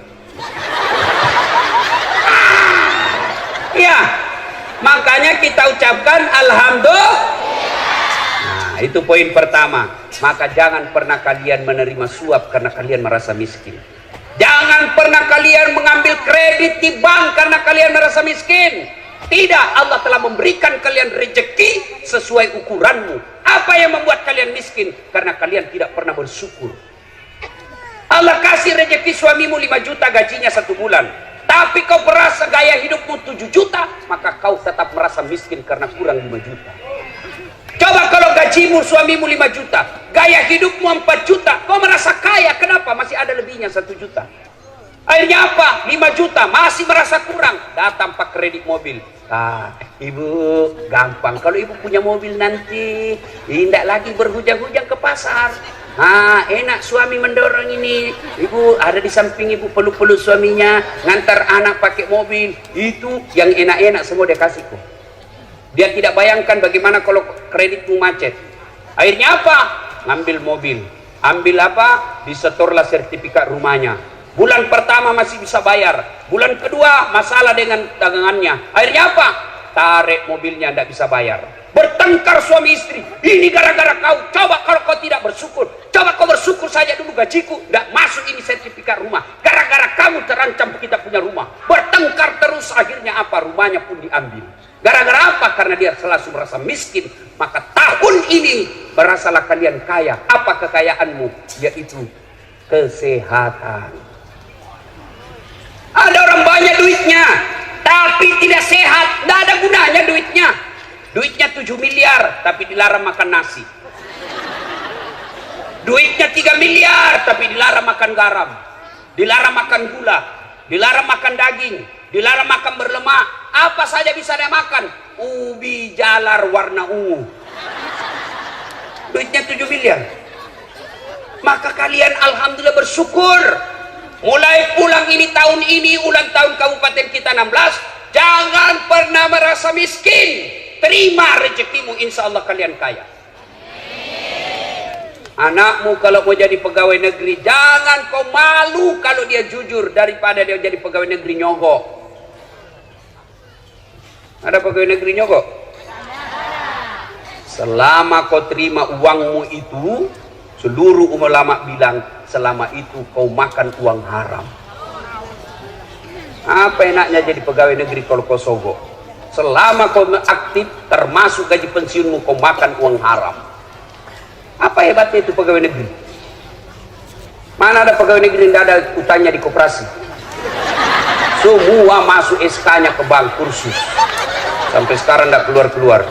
Iya, makanya kita ucapkan Alhamdulillah. Nah, itu poin pertama. Maka jangan pernah kalian menerima suap karena kalian merasa miskin. Jangan pernah kalian mengambil kredit di bank karena kalian merasa miskin. Tidak, Allah telah memberikan kalian rezeki sesuai ukuranmu. Apa yang membuat kalian miskin? Karena kalian tidak pernah bersyukur. Allah kasih rezeki suamimu 5 juta gajinya 1 bulan. Tapi kau merasa gaya hidupmu 7 juta, maka kau tetap merasa miskin karena kurang 5 juta. Coba kalau gajimu suamimu 5 juta, gaya hidupmu 4 juta, kau merasa kaya. Kenapa? Masih ada lebihnya 1 juta. Akhirnya apa? 5 juta, masih merasa kurang. Datang pak kredit mobil. Ibu gampang. Kalau ibu punya mobil nanti, tidak lagi berhujang-hujang ke pasar. Enak suami mendorong ini. Ibu ada di samping ibu, peluk-peluk suaminya, ngantar anak pakai mobil. Itu yang enak-enak semua dia kasih kok. Dia tidak bayangkan bagaimana kalau kreditmu macet. Akhirnya apa? Ngambil mobil. Ambil apa? Disetorlah sertifikat rumahnya. Bulan pertama masih bisa bayar. Bulan kedua masalah dengan dagangannya. Akhirnya apa? Tarik mobilnya, tidak bisa bayar. Bertengkar suami istri. Ini gara-gara kau. Coba kalau kau tidak bersyukur. Coba kau bersyukur saja dulu gajiku. Tidak masuk ini sertifikat rumah. Gara-gara kamu terancam kita punya rumah. Bertengkar terus, akhirnya apa? Rumahnya pun diambil. Gara-gara apa? Karena dia selalu merasa miskin. Maka tahun ini berasalah kalian kaya. Apa kekayaanmu? Yaitu kesehatan. Ada orang banyak duitnya, tapi tidak sehat. Tidak ada gunanya duitnya. Duitnya 7 miliar, tapi dilarang makan nasi. Duitnya 3 miliar, tapi dilarang makan garam. Dilarang makan gula. Dilarang makan daging. Dilarang makan berlemak. Apa saja bisa dia makan. Ubi jalar warna ungu. Duitnya 7 miliar. Maka kalian alhamdulillah bersyukur. Mulai pulang ini ulang tahun kabupaten kita 16. Jangan pernah merasa miskin. Terima rezekimu, insya Allah kalian kaya. Anakmu kalau mau jadi pegawai negeri, jangan kau malu kalau dia jujur daripada dia jadi pegawai negeri nyogok. Ada pegawai negeri nyogok? Selama kau terima uangmu itu, seluruh ulama bilang selama itu kau makan uang haram. Apa enaknya jadi pegawai negeri kalau kau sogok? Selama kau aktif, termasuk gaji pensiunmu, kau makan uang haram. Apa hebatnya itu pegawai negeri? Mana ada pegawai negeri yang tidak ada utangnya di koperasi? Semua masuk SK-nya ke bank kursus. Sampai sekarang tidak keluar-keluar.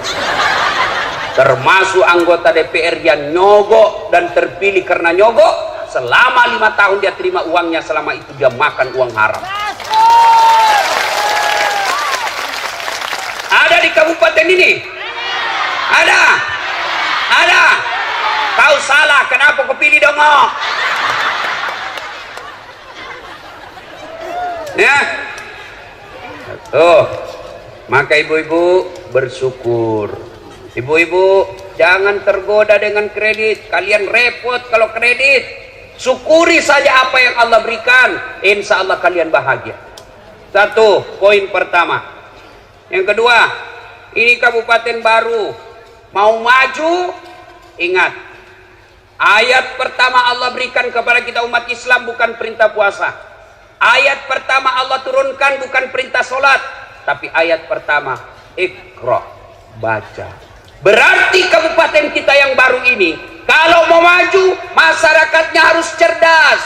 Termasuk anggota DPR yang nyogok dan terpilih karena nyogok. Selama 5 tahun dia terima uangnya, selama itu dia makan uang haram. Ada di kabupaten ini? Ada? Ada? Kau salah, kenapa kau pilih dongok? Ya? Tuh, maka ibu-ibu bersyukur. Ibu-ibu jangan tergoda dengan kredit. Kalian repot kalau kredit. Syukuri saja apa yang Allah berikan. Insya Allah kalian bahagia. Satu, poin pertama. Yang kedua, ini kabupaten baru. Mau maju, ingat. Ayat pertama Allah berikan kepada kita umat Islam bukan perintah puasa. Ayat pertama Allah turunkan bukan perintah sholat. Tapi ayat pertama, Iqra, baca. Berarti kabupaten kita yang baru ini, kalau mau maju, masyarakatnya harus cerdas.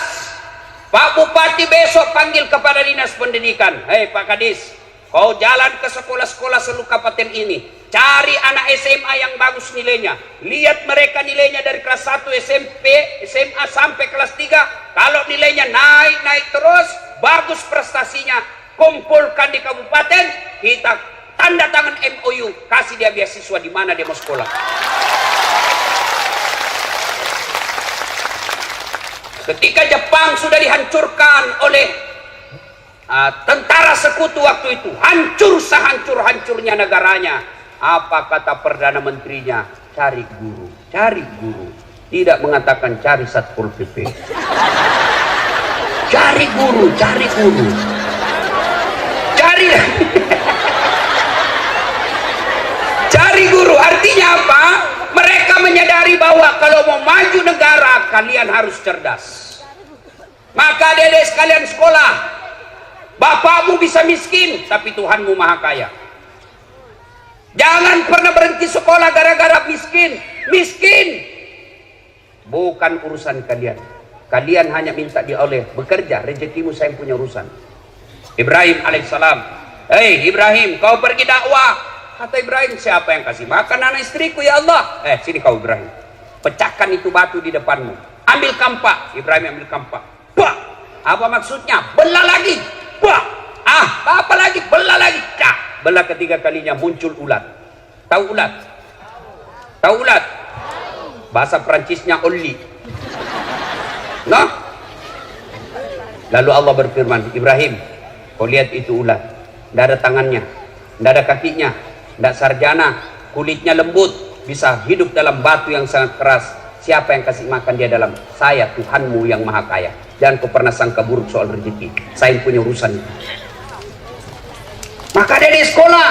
Pak Bupati besok panggil kepada Dinas Pendidikan. Hei Pak Kadis, kau jalan ke sekolah-sekolah seluruh kabupaten ini. Cari anak SMA yang bagus nilainya. Lihat mereka nilainya dari kelas 1 SMP, SMA sampai kelas 3. Kalau nilainya naik terus, bagus prestasinya, kumpulkan di kabupaten, kita tanda tangan MOU, kasih dia beasiswa di mana dia mau sekolah. Ketika Jepang sudah dihancurkan oleh tentara sekutu waktu itu, hancur sehancur-hancurnya negaranya. Apa kata Perdana Menterinya? Cari guru, cari guru. Tidak mengatakan cari Satpol PP. Cari guru, cari guru. Cari cari guru. Artinya apa? Mereka menyadari bahwa kalau mau maju negara, kalian harus cerdas. Maka adik-adik sekalian sekolah. Bapakmu bisa miskin, tapi Tuhanmu maha kaya. Jangan pernah berhenti sekolah gara-gara miskin. Miskin bukan urusan kalian. Kalian hanya minta dia oleh bekerja, rezekimu saya punya urusan. Ibrahim alaihissalam, hei Ibrahim, kau pergi dakwah. Kata Ibrahim, siapa yang kasih makan anak istriku ya Allah? Sini kau Ibrahim, pecahkan itu batu di depanmu. Ambil kampak. Ibrahim ambil kampak. Bah, apa maksudnya? Belah lagi. Bah, apa lagi? Belah lagi. Cak. Belah ketiga kalinya muncul ulat. Tahu ulat? Tahu ulat? Bahasa Perancisnya oli. Nah, lalu Allah berfirman, Ibrahim, kau lihat itu ulat. Tidak ada tangannya, tidak ada kakinya, tidak sarjana, kulitnya lembut, bisa hidup dalam batu yang sangat keras. Siapa yang kasih makan dia dalam? Saya, Tuhanmu yang maha kaya. Jangan kau pernah sangka buruk soal rezeki. Saya punya urusan. Maka dari sekolah,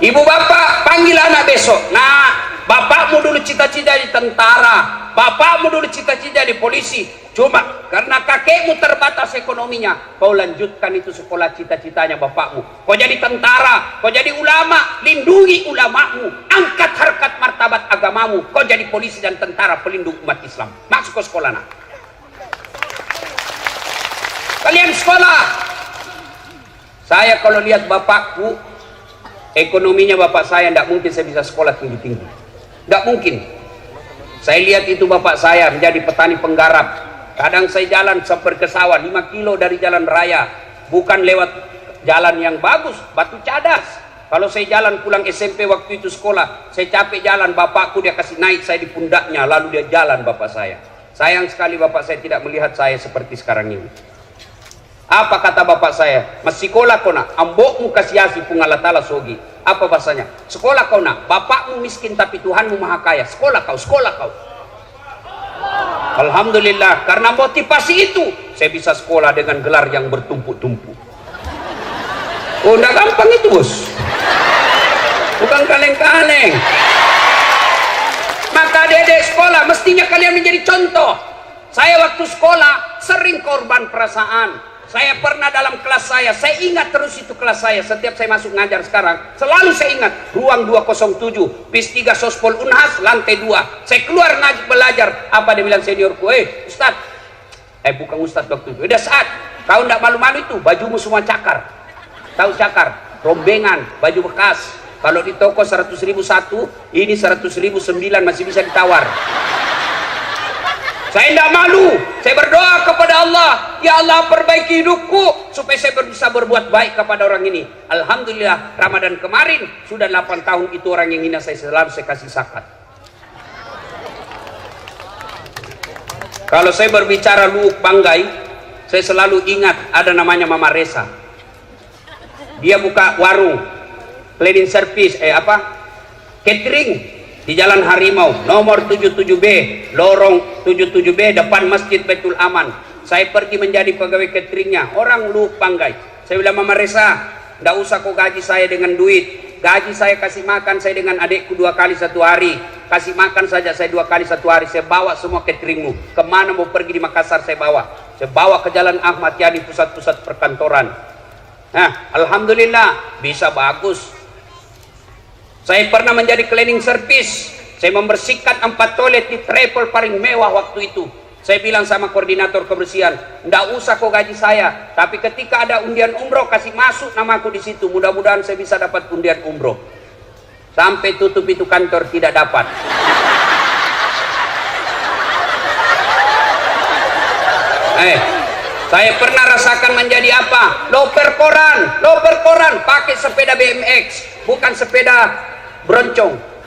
ibu bapak panggil anak besok. Nah, bapakmu dulu cita-cita di tentara, bapakmu dulu cita-cita di polisi. Cuma karena kakekmu terbatas ekonominya, kau lanjutkan itu sekolah cita-citanya bapakmu. Kau jadi tentara, kau jadi ulama, lindungi ulamamu, angkat harkat martabat agamamu. Kau jadi polisi dan tentara pelindung umat Islam. Masuk ke sekolah nak. Kalian sekolah. Saya kalau lihat bapakku, ekonominya bapak saya tidak mungkin saya bisa sekolah tinggi-tinggi. Tidak mungkin. Saya lihat itu bapak saya menjadi petani penggarap. Kadang saya jalan sampai ke sawah 5 kilo dari jalan raya. Bukan lewat jalan yang bagus, batu cadas. Kalau saya jalan pulang SMP waktu itu sekolah, saya capek jalan, bapakku dia kasih naik saya di pundaknya, lalu dia jalan bapak saya. Sayang sekali bapak saya tidak melihat saya seperti sekarang ini. Apa kata bapak saya? Masih sekolah kau nak, ambokmu kasiasi pungalatala sogi. Apa bahasanya? Sekolah kau nak, bapakmu miskin tapi Tuhanmu maha kaya. Sekolah kau, sekolah kau. Alhamdulillah, karena motivasi itu saya bisa sekolah dengan gelar yang bertumpuk-tumpuk. Oh, enggak gampang itu, bos. Bukan kaleng-kaleng. Maka adik-adik sekolah mestinya kalian menjadi contoh. Saya waktu sekolah sering korban perasaan. Saya pernah dalam kelas saya ingat terus itu kelas saya. Setiap saya masuk ngajar sekarang, selalu saya ingat ruang 207, PIS 3 Sospol Unhas, lantai 2. Saya keluar belajar. Apa dia bilang seniorku? Ustaz. Bukan Ustaz waktu itu. Udah saat kau enggak malu-malu itu, bajumu semua cakar. Tahu cakar? Rombengan, baju bekas. Kalau di toko 100.000 satu, ini 100.000 9 masih bisa ditawar. Saya tidak malu. Saya berdoa kepada Allah, ya Allah perbaiki hidupku supaya saya bisa berbuat baik kepada orang ini. Alhamdulillah, Ramadan kemarin sudah 8 tahun itu orang yang hina saya selalu saya kasih zakat. Kalau saya berbicara Luuk Banggai, saya selalu ingat ada namanya Mama Resa. Dia buka warung cleaning service, catering di Jalan Harimau, nomor 77B, lorong 77B, depan Masjid Baitul Aman. Saya pergi menjadi pegawai cateringnya, orang Luuk Banggai. Saya bilang, Mama Resa, nggak usah kau gaji saya dengan duit. Gaji saya kasih makan saya dengan adikku 2 kali 1 hari. Kasih makan saja saya 2 kali 1 hari. Saya bawa semua cateringmu. Kemana mau pergi di Makassar saya bawa. Saya bawa ke Jalan Ahmad Yani, pusat-pusat perkantoran. Nah, alhamdulillah bisa bagus. Saya pernah menjadi cleaning service. Saya membersihkan 4 toilet di travel paling mewah waktu itu. Saya bilang sama koordinator kebersihan, nggak usah kau gaji saya, tapi ketika ada undian umroh kasih masuk namaku di situ. Mudah-mudahan saya bisa dapat undian umroh. Sampai tutup itu kantor tidak dapat. Saya pernah rasakan menjadi apa? Loper koran, pakai sepeda BMX, bukan sepeda broncong.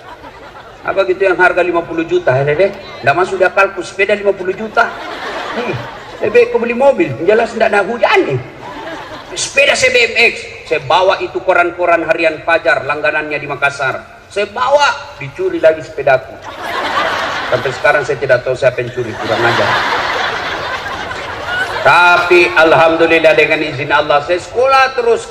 Apa gitu yang harga 50 juta, nggak masuk di akalku, sepeda 50 juta. Lebih kau beli mobil, jelas nggak ada hujan nih. Sepeda saya BMX, saya bawa itu koran-koran harian Fajar, langganannya di Makassar. Saya bawa, dicuri lagi sepedaku. Sampai sekarang saya tidak tahu siapa yang curi, kurang ajar. Tapi alhamdulillah dengan izin Allah saya sekolah terus.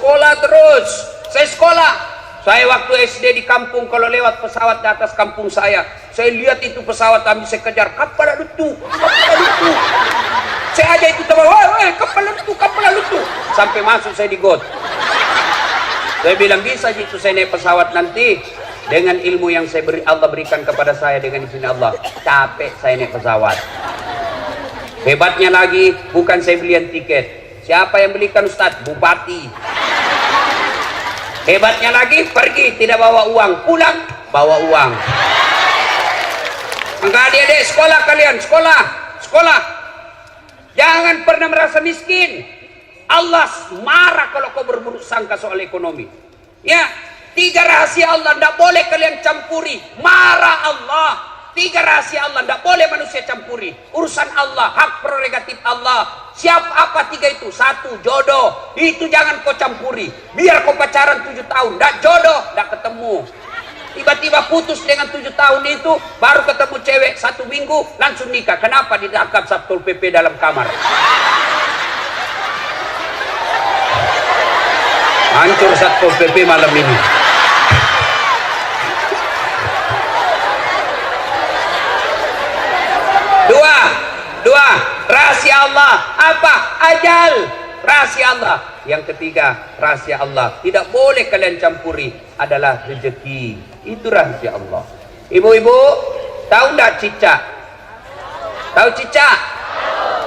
Saya sekolah. Saya waktu SD di kampung, kalau lewat pesawat di atas kampung saya lihat itu pesawat kami, saya kejar, kapal lutu. Saya aja itu teman, kapal lutu. Sampai masuk saya di got. Saya bilang bisa itu saya naik pesawat nanti dengan ilmu yang Allah berikan kepada saya dengan izin Allah. Capek saya naik pesawat. Hebatnya lagi, bukan saya belian tiket. Siapa yang belikan Ustadz? Bupati. Hebatnya lagi, pergi tidak bawa uang, pulang bawa uang. Maka adik-adik sekolah kalian, sekolah. Jangan pernah merasa miskin. Allah marah kalau kau berburuk sangka soal ekonomi. Ya, 3 rahasia Allah tidak boleh kalian campuri. Marah Allah. 3 rahasia Allah tidak boleh manusia campuri. Urusan Allah, hak prerogatif Allah. Siapa apa 3 itu? 1, jodoh. Itu jangan kau campuri. Biar kau pacaran 7 tahun, tidak jodoh, tidak ketemu. Tiba-tiba putus dengan 7 tahun itu, baru ketemu cewek 1 minggu langsung nikah. Kenapa? Ditangkap Satpol PP dalam kamar. Hancur Satpol PP malam ini. Dua, rahasia Allah. Apa? Ajal. Rahasia Allah. Yang ketiga, rahasia Allah. Tidak boleh kalian campuri. Adalah rezeki. Itu rahasia Allah. Ibu-ibu, tahu enggak cicak? Tahu cicak?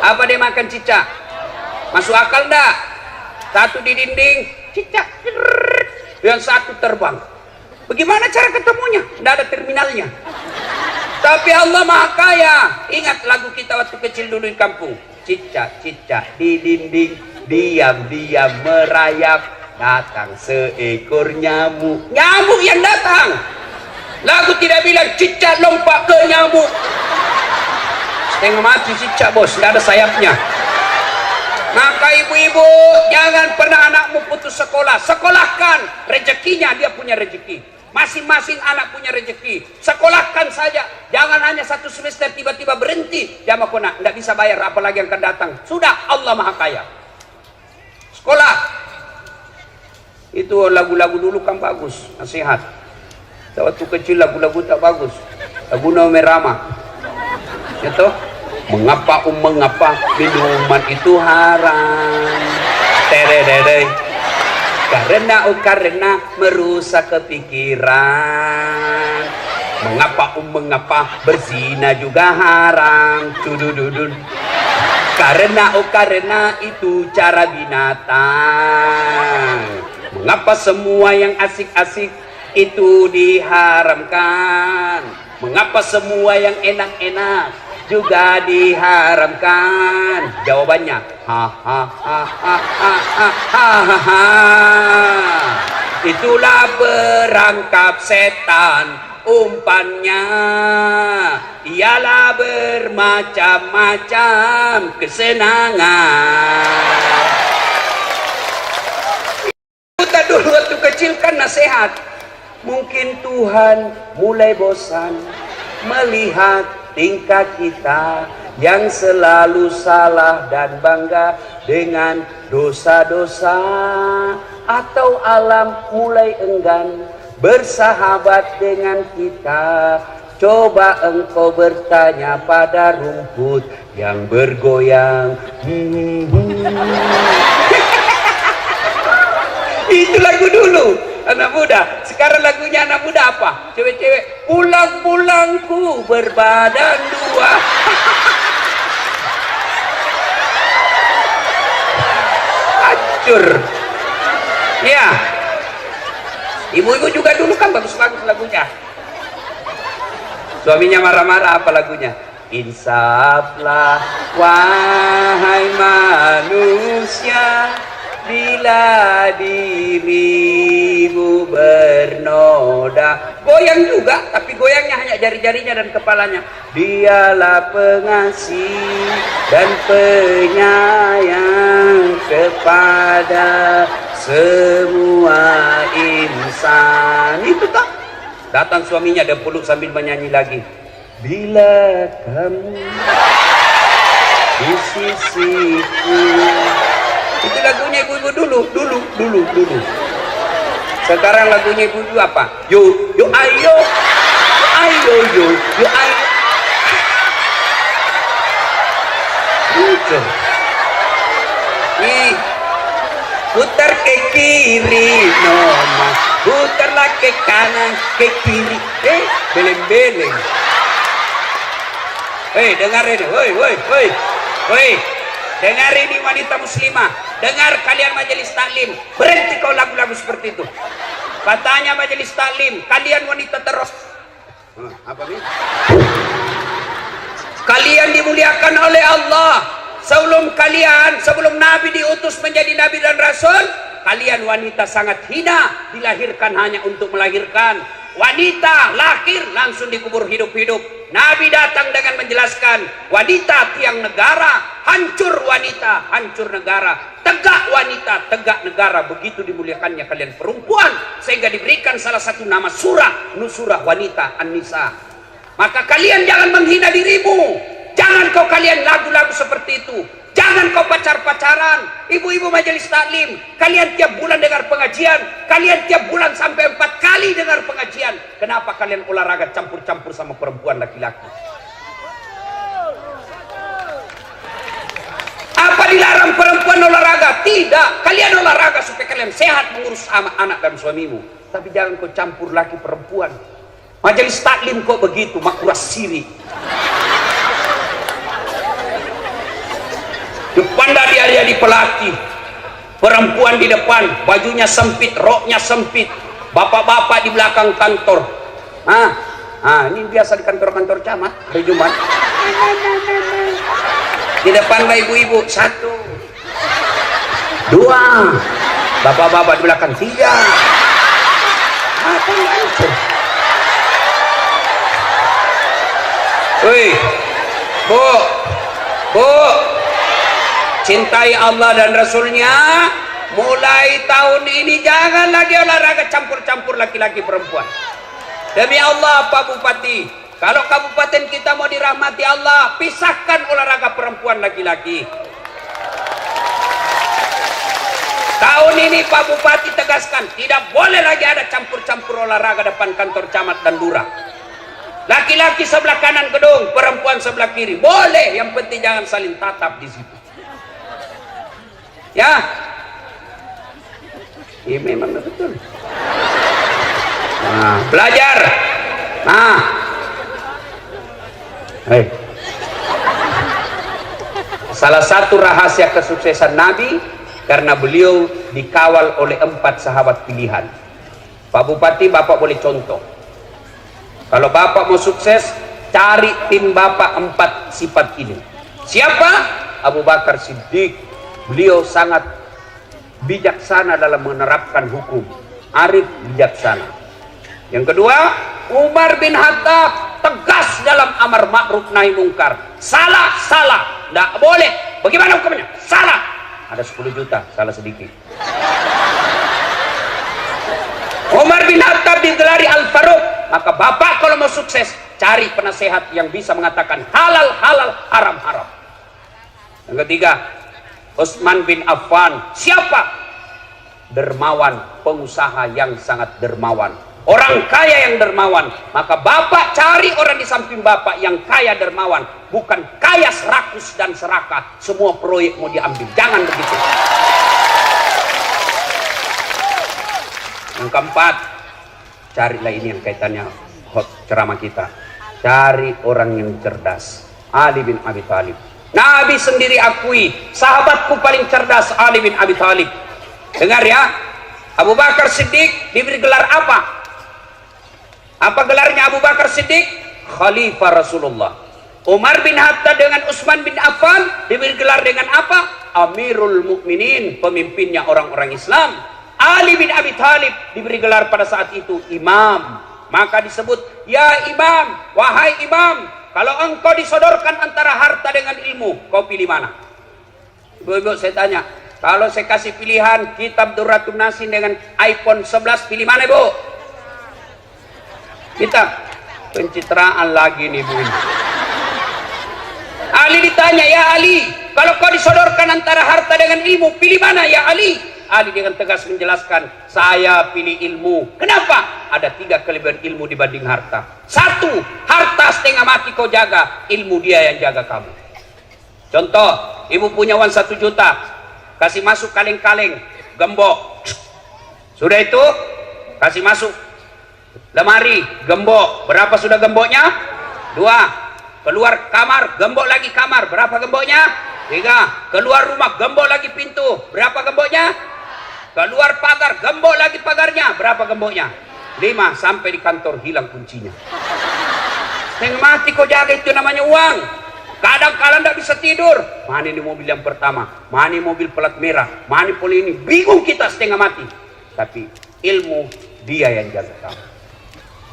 Apa dia makan cicak? Masuk akal enggak? 1 di dinding, cicak. Yang 1 terbang. Bagaimana cara ketemunya? Tidak ada terminalnya. Tapi Allah Maha Kaya. Ingat lagu kita waktu kecil dulu di kampung. Cicak-cicak di dinding, diam-diam merayap, datang seekor nyamuk. Nyamuk yang datang. Lagu tidak bilang cicak lompat ke nyamuk. Setengah mati cicak, bos, tidak ada sayapnya. Maka ibu-ibu, jangan pernah anakmu putus sekolah. Sekolahkan, rezekinya dia punya rezeki. Masing-masing anak punya rezeki. Sekolahkan saja. Jangan hanya 1 semester tiba-tiba berhenti. Jamaah kona, tidak bisa bayar apalagi yang akan datang. Sudah, Allah Maha Kaya. Sekolah. Itu lagu-lagu dulu kan bagus, nasihat. Waktu kecil lagu-lagu tak bagus. Lagu Naomi Rama. Itu mengapa minuman itu haram? Tererere. Karena merusak kepikiran. Mengapa berzina juga haram? Tudududun. Karena itu cara binatang. Mengapa semua yang asik-asik itu diharamkan? Mengapa semua yang enak-enak juga diharamkan? Jawabannya itulah perangkap setan. Umpannya ialah bermacam-macam kesenangan. Kita dulu waktu kecil kan nasihat. Mungkin Tuhan mulai bosan melihat tingkah kita yang selalu salah dan bangga dengan dosa-dosa, atau alam mulai enggan bersahabat dengan kita. Coba engkau bertanya pada rumput yang bergoyang. Itu lagu dulu anak muda. Sekarang lagunya anak muda apa? Cewek-cewek, pulang-pulangku berbadan dua. Hancur. Ya, ibu-ibu juga dulu kan bagus-bagus lagunya. Suaminya marah-marah, apa lagunya? Insaflah wahai manusia, bila dirimu bernoda. Goyang juga, tapi goyangnya hanya jari-jarinya dan kepalanya. Dialah pengasih dan penyayang kepada semua insan. Itu tak? Datang suaminya dan peluk sambil menyanyi lagi. Bila kamu di sisiku. Itu lagunya ibu-ibu dulu. Sekarang lagunya ibu-ibu apa? Yo ayo, yo ayo. Gitu. Nih, putar ke kiri, noma. Putarlah ke kanan, ke kiri. Beleng-beleng. Dengar ini, woi. Dengar ini wanita muslimah. Dengar kalian majelis taklim. Berhenti kau lagu-lagu seperti itu. Katanya majelis taklim, kalian wanita terus. Apa ini? Kalian dimuliakan oleh Allah. Sebelum Nabi diutus menjadi Nabi dan Rasul, kalian wanita sangat hina, dilahirkan hanya untuk melahirkan. Wanita lahir langsung dikubur hidup-hidup. Nabi datang dengan menjelaskan, wanita tiang negara, hancur wanita, hancur negara. Tegak wanita, tegak negara. Begitu dimuliakannya kalian perempuan, sehingga diberikan salah satu nama surah, Nusurah wanita, An-Nisa. Maka kalian jangan menghina dirimu. Jangan kau kalian lagu-lagu seperti itu. Jangan kau pacar-pacaran. Ibu-ibu majelis taklim, kalian tiap bulan dengar pengajian. Kalian tiap bulan sampai 4 kali dengar pengajian. Kenapa kalian olahraga campur-campur sama perempuan laki-laki? Apa dilarang perempuan olahraga? Tidak. Kalian olahraga supaya kalian sehat mengurus anak dan suamimu. Tapi jangan kau campur laki perempuan. Majelis taklim kok begitu, makruh syirik. Depan dia di pelatih, perempuan di depan, bajunya sempit, roknya sempit, bapak-bapak di belakang kantor. Ini biasa di kantor-kantor camat hari Jumat. Di depan ibu-ibu 1, 2, bapak-bapak di belakang 3. Woi, Bu, cintai Allah dan Rasulnya, mulai tahun ini jangan lagi olahraga campur-campur laki-laki perempuan. Demi Allah Pak Bupati, kalau kabupaten kita mau dirahmati Allah, pisahkan olahraga perempuan laki-laki. Tahun ini Pak Bupati tegaskan, tidak boleh lagi ada campur-campur olahraga depan kantor camat dan lurah. Laki-laki sebelah kanan gedung, perempuan sebelah kiri. Boleh, yang penting jangan saling tatap di situ. Ya. Iya memang betul. Nah, belajar. Nah. Hei. Salah satu rahasia kesuksesan Nabi karena beliau dikawal oleh 4 sahabat pilihan. Pak Bupati, Bapak boleh contoh. Kalau Bapak mau sukses, cari tim Bapak 4 sifat ini. Siapa? Abu Bakar Siddiq. Beliau sangat bijaksana dalam menerapkan hukum. Arif, bijaksana. Yang kedua, Umar bin Khattab, tegas dalam amar ma'ruf nahi mungkar. Salah, salah. Tidak boleh. Bagaimana hukumnya? Salah. Ada 10 juta, salah sedikit. Umar bin Khattab digelari Al-Faruq. Maka Bapak kalau mau sukses, cari penasehat yang bisa mengatakan halal halal, haram haram. Yang ketiga, Utsman bin Affan. Siapa? Dermawan, pengusaha yang sangat dermawan, orang kaya yang dermawan. Maka Bapak cari orang di samping Bapak yang kaya dermawan, bukan kaya serakus dan serakah, semua proyek mau diambil. Jangan begitu. Yang keempat, carilah ini yang kaitannya ceramah kita. Cari orang yang cerdas. Ali bin Abi Thalib. Nabi sendiri akui, sahabatku paling cerdas Ali bin Abi Thalib. Dengar ya, Abu Bakar Siddiq diberi gelar apa? Apa gelarnya Abu Bakar Siddiq? Khalifah Rasulullah. Umar bin Khattab dengan Utsman bin Affan diberi gelar dengan apa? Amirul Mukminin, pemimpinnya orang-orang Islam. Ali bin Abi Thalib diberi gelar pada saat itu imam. Maka disebut, ya imam, wahai imam, kalau engkau disodorkan antara harta dengan ilmu, kau pilih mana? Ibu-ibu, saya tanya, kalau saya kasih pilihan kitab Durratun Nasin dengan iPhone 11, pilih mana ibu? Kita pencitraan lagi nih bu. Ali ditanya, ya Ali, kalau kau disodorkan antara harta dengan ilmu, pilih mana ya Ali? Ali dengan tegas menjelaskan, saya pilih ilmu. Kenapa? Ada 3 kelebihan ilmu dibanding harta. 1, harta setengah mati kau jaga, ilmu dia yang jaga kamu. Contoh, ibu punya uang 1 juta, kasih masuk kaleng-kaleng, gembok. Sudah itu, kasih masuk lemari, gembok. Berapa sudah gemboknya? 2. Keluar kamar, gembok lagi kamar. Berapa gemboknya? 3. Keluar rumah, gembok lagi pintu. Berapa gemboknya? Keluar pagar, gembok lagi pagarnya. Berapa gemboknya? 5. Sampai di kantor hilang kuncinya. Setengah mati kau jaga, itu namanya uang. Kadang-kadang tidak bisa tidur. Mana ini mobil yang pertama? Mana ini mobil pelat merah? Mana poli ini? Bingung kita setengah mati. Tapi ilmu dia yang jaga kamu.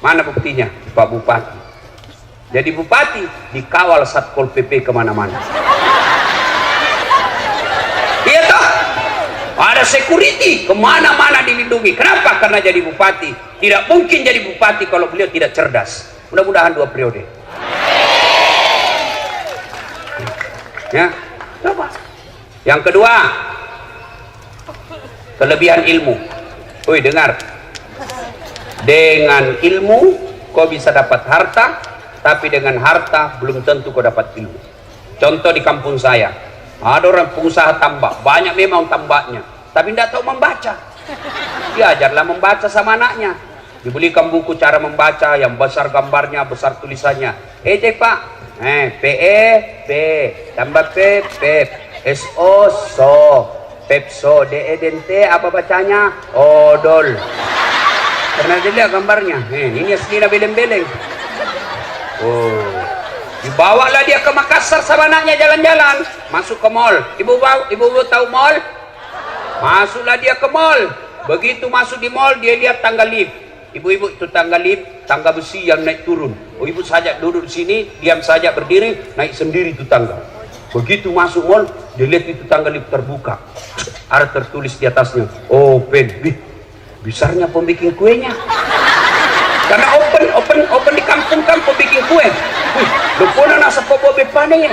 Mana buktinya? Pak Bupati. Jadi Bupati dikawal Satpol PP kemana-mana. Iya toh? Ada security kemana-mana dilindungi. Kenapa? Karena jadi bupati. Tidak mungkin jadi bupati kalau beliau tidak cerdas. Mudah-mudahan 2 periode. Ya, coba. Yang kedua, kelebihan ilmu. Woi, dengar. Dengan ilmu kau bisa dapat harta, tapi dengan harta belum tentu kau dapat ilmu. Contoh di kampung saya, ada orang pengusaha tambak, banyak memang tambaknya, tapi tidak tahu membaca. Diajarlah membaca sama anaknya. Dibelikan buku cara membaca yang besar gambarnya, besar tulisannya. Cek pak, PE, P, tambah P, Pep, SO, so, Pepso, DE, Dente, apa bacanya? Odol. Pernah dilihat gambarnya? Ini aslinya beleng-beleng. Oh. Dibawalah dia ke Makassar sama anaknya jalan-jalan, masuk ke mall. Ibu tahu mall? Masuklah dia ke mall. Begitu masuk di mall, dia lihat tangga lift. Ibu-ibu, itu tangga lift, tangga besi yang naik turun. Oh, ibu saja duduk di sini, diam saja berdiri, naik sendiri itu tangga. Begitu masuk mall, dia lihat itu tangga lift terbuka. Ada tertulis di atasnya, open. Besarnya pembikin kuenya. Karena open di kampung-kampung bikin kue. Lupunan asa popo bepane.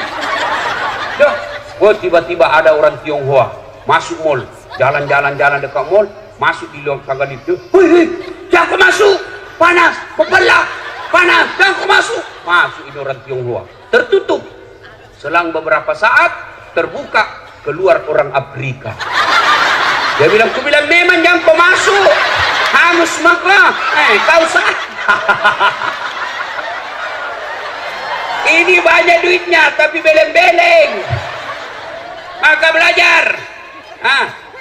Tiba-tiba ada orang Tionghoa masuk mall, jalan-jalan dekat mall, masuk di luar tangga itu. Jangan kau masuk, panas, kepala, panas, jangan kau masuk. Masuk ini orang Tionghoa, tertutup. Selang beberapa saat terbuka, keluar orang Afrika. Dia bilang, ku bilang memang jangan kau masuk. Hangus maklah, kau sah. Ini banyak duitnya, tapi beleng-beleng. Maka belajar.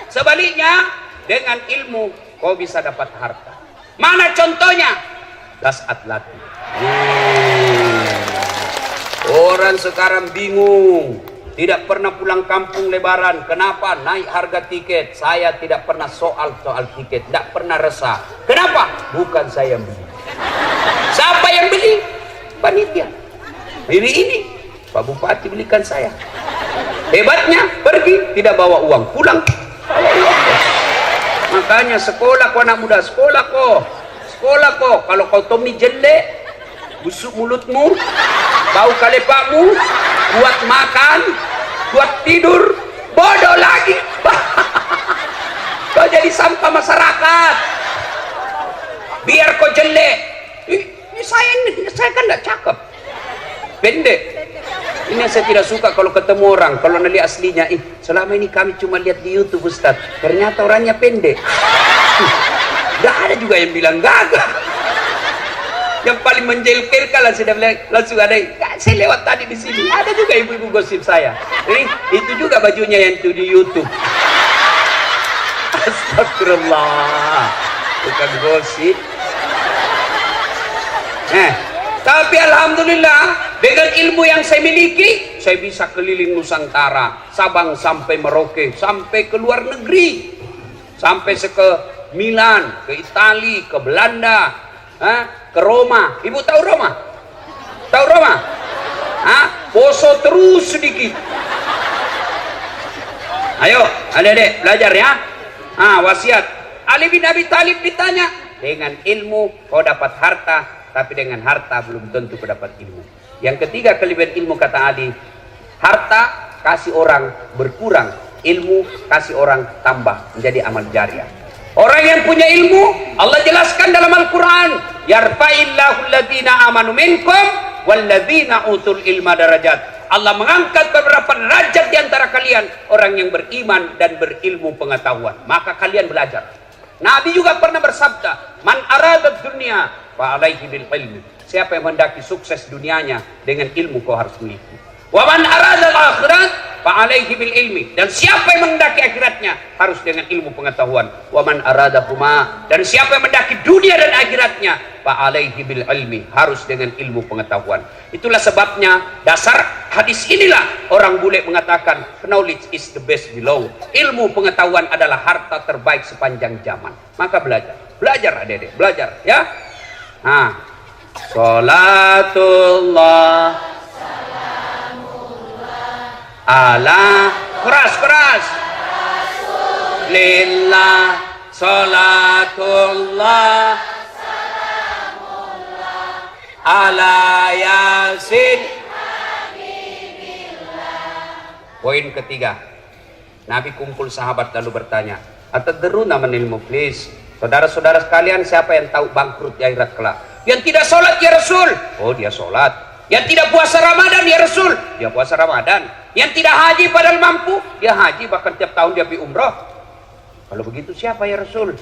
Sebaliknya, dengan ilmu kau bisa dapat harta. Mana contohnya? Das Atlati. Orang sekarang bingung, tidak pernah pulang kampung lebaran. Kenapa? Naik harga tiket. Saya tidak pernah soal tiket, tidak pernah resah. Kenapa? Bukan saya yang beli. Siapa yang beli? Panitia. Ini Pak Bupati belikan saya. Hebatnya, pergi tidak bawa uang, pulang bawa uang. Makanya sekolah kau anak muda, sekolah kau. Kalau kau Tommy jelek, busuk mulutmu, bau kalepakmu, buat makan, buat tidur, bodoh lagi. Kau jadi sampah masyarakat. Biar kau jelek. Saya kan tidak cakep, pendek. Ini yang saya tidak suka kalau ketemu orang, kalau lihat aslinya, selama ini kami cuma lihat di YouTube Ustaz, ternyata orangnya pendek. Tidak ada juga yang bilang gagah. Yang paling menjelkelkan langsung ada. Saya lewat tadi di sini, ada juga ibu-ibu gosip saya. Itu juga bajunya yang itu di YouTube. Astagfirullah, bukan gosip. Tapi alhamdulillah, dengan ilmu yang saya miliki, saya bisa keliling Nusantara, Sabang sampai Merauke, sampai ke luar negeri, sampai ke Milan, ke Itali, ke Belanda, ke Roma. Ibu tahu Roma? Tahu Roma? Poso terus sedikit. Ayo, adik-adik belajar ya. Wasiat Ali bin Abi Thalib ditanya, dengan ilmu kau dapat harta, tapi dengan harta belum tentu kau dapat ilmu. Yang ketiga kelebihan ilmu, kata Ali, harta kasih orang berkurang, ilmu kasih orang tambah menjadi amal jariah. Orang yang punya ilmu, Allah jelaskan dalam Al-Quran, yarfa'illahu alladhina amanu minkum walladhina utul ilma darajat. Allah mengangkat beberapa derajat di antara kalian, orang yang beriman dan berilmu pengetahuan. Maka kalian belajar. Nabi juga pernah bersabda, man arada dunya fa alaihi bil ilmi. Siapa yang mendaki sukses dunianya, dengan ilmu kau harus miliki. Wa man arada al akhirat fa alaihi bil ilmi. Dan siapa yang mendaki akhiratnya, harus dengan ilmu pengetahuan. Wa man arada huma. Dan siapa yang mendaki dunia dan akhiratnya, fa alaihi bil ilmi, harus dengan ilmu pengetahuan. Itulah sebabnya dasar hadis inilah orang bule mengatakan, knowledge is the best below. Ilmu pengetahuan adalah harta terbaik sepanjang zaman. Maka belajar adik-adik, belajar ya. Salatullah ala keras lillah, salatullah ala yasin. Poin ketiga, Nabi kumpul sahabat lalu bertanya, atadruna manil muflis? Saudara-saudara sekalian, siapa yang tahu bangkrut di akhirat kelak? Yang tidak sholat ya Rasul. Oh, dia sholat. Yang tidak puasa Ramadan ya Rasul. Dia puasa Ramadan. Yang tidak haji padahal mampu, dia haji, bahkan tiap tahun dia pergi umrah. Kalau begitu siapa ya Rasul?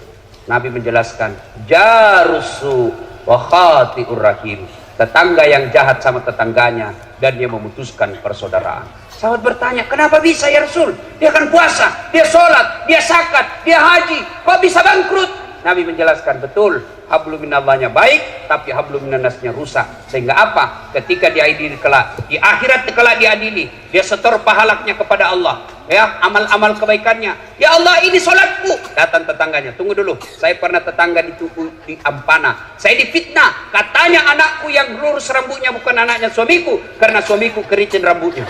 Nabi menjelaskan, jarusu wa khati'ur rahim. Tetangga yang jahat sama tetangganya dan dia memutuskan persaudaraan. Sahabat bertanya, kenapa bisa ya Rasul? Dia kan puasa, dia sholat, dia zakat, dia haji, kok bisa bangkrut? Nabi menjelaskan, betul, hablum minallahnya baik, tapi hablum minannasnya rusak. Sehingga apa? Ketika diadili kelak, di akhirat kelak diadili, dia setor pahalanya kepada Allah, ya, amal-amal kebaikannya. Ya Allah, ini sholatku. Datang tetangganya, tunggu dulu, saya pernah tetangga di Ampana, saya difitnah, katanya anakku yang lurus rambutnya bukan anaknya suamiku, karena suamiku kericin rambutnya.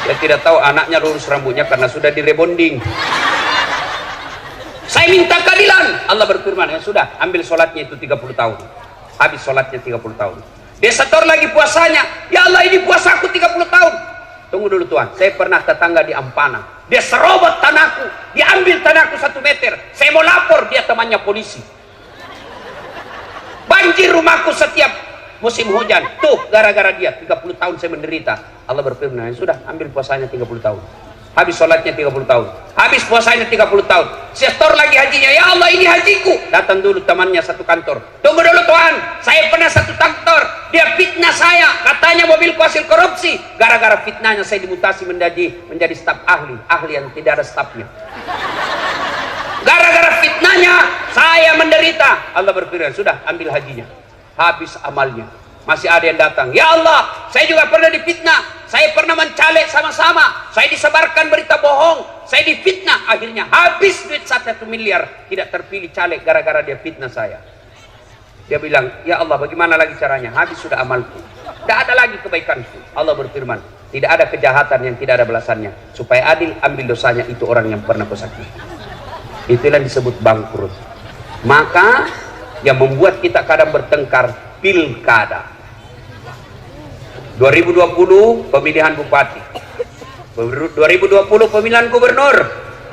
Dia tidak tahu anaknya lurus rambutnya karena sudah direbonding. Saya minta keadilan. Allah berfirman, ya sudah, ambil sholatnya itu 30 tahun. Habis sholatnya 30 tahun. Dia setor lagi puasanya. Ya Allah, ini puasa aku 30 tahun. Tunggu dulu Tuhan, saya pernah tetangga di Ampana. Dia serobot tanahku, dia ambil tanahku 1 meter. Saya mau lapor, dia temannya polisi. Banjir rumahku setiap musim hujan. Tuh, gara-gara dia 30 tahun saya menderita. Allah berfirman, ya sudah, ambil puasanya 30 tahun. Habis sholatnya 30 tahun. Habis puasanya 30 tahun. Setor lagi hajinya. Ya Allah, ini hajiku. Datang dulu temannya satu kantor. Tunggu dulu Tuhan, saya pernah satu kantor. Dia fitnah saya. Katanya mobilku hasil korupsi. Gara-gara fitnahnya saya dimutasi menjadi staf ahli. Ahli yang tidak ada stafnya. Gara-gara fitnahnya saya menderita. Allah berfirman, sudah, ambil hajinya. Habis amalnya. Masih ada yang datang. Ya Allah, saya juga pernah difitnah. Saya pernah mencalek sama-sama. Saya disebarkan berita bohong. Saya difitnah. Akhirnya habis duit 1 miliar. Tidak terpilih caleg gara-gara dia fitnah saya. Dia bilang, ya Allah, bagaimana lagi caranya? Habis sudah amalku. Tidak ada lagi kebaikanku. Allah berfirman, tidak ada kejahatan yang tidak ada balasannya. Supaya adil, ambil dosanya itu orang yang pernah kau sakiti. Itulah yang disebut bangkrut. Maka yang membuat kita kadang bertengkar, pilkada. 2020 pemilihan bupati, 2020 pemilihan gubernur.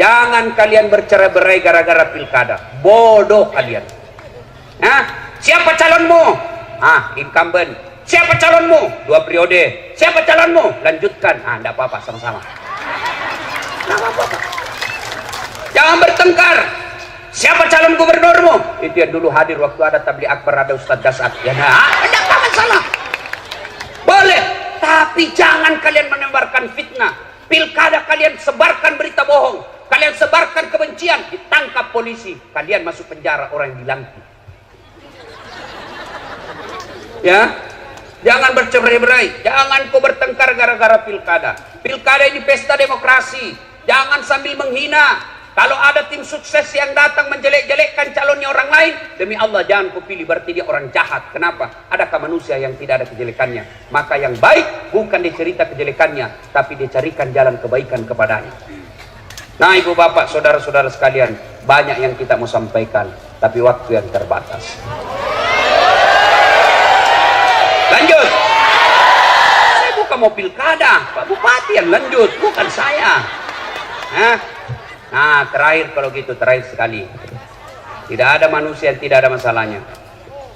Jangan kalian bercerai-berai gara-gara pilkada. Bodoh kalian. Siapa calonmu? Incumbent. Siapa calonmu? 2 periode. Siapa calonmu? Lanjutkan. Enggak apa-apa, sama-sama. Enggak apa-apa. Jangan bertengkar. Siapa calon gubernurmu? Itu yang dulu hadir waktu ada tabligh akbar, ada Ustadz Dasat. Ya, enggak apa masalah. Boleh, tapi jangan kalian menebarkan fitnah. Pilkada kalian sebarkan berita bohong, kalian sebarkan kebencian, ditangkap polisi, kalian masuk penjara, orang yang dilantik. Ya, jangan bercerai-berai, jangan kau bertengkar gara-gara pilkada. Pilkada ini pesta demokrasi. Jangan sambil menghina. Kalau ada tim sukses yang datang menjelek-jelekkan calonnya orang lain, demi Allah jangan kau pilih, berarti dia orang jahat. Kenapa? Adakah manusia yang tidak ada kejelekannya? Maka yang baik bukan dicerita kejelekannya, tapi dicarikan jalan kebaikan kepadanya. Nah, ibu bapak, saudara-saudara sekalian, banyak yang kita mau sampaikan, tapi waktu yang terbatas. Lanjut. Saya bukan mau pilkada, Pak Bupati yang lanjut, bukan saya. Nah, terakhir kalau gitu, terakhir sekali. Tidak ada manusia yang tidak ada masalahnya.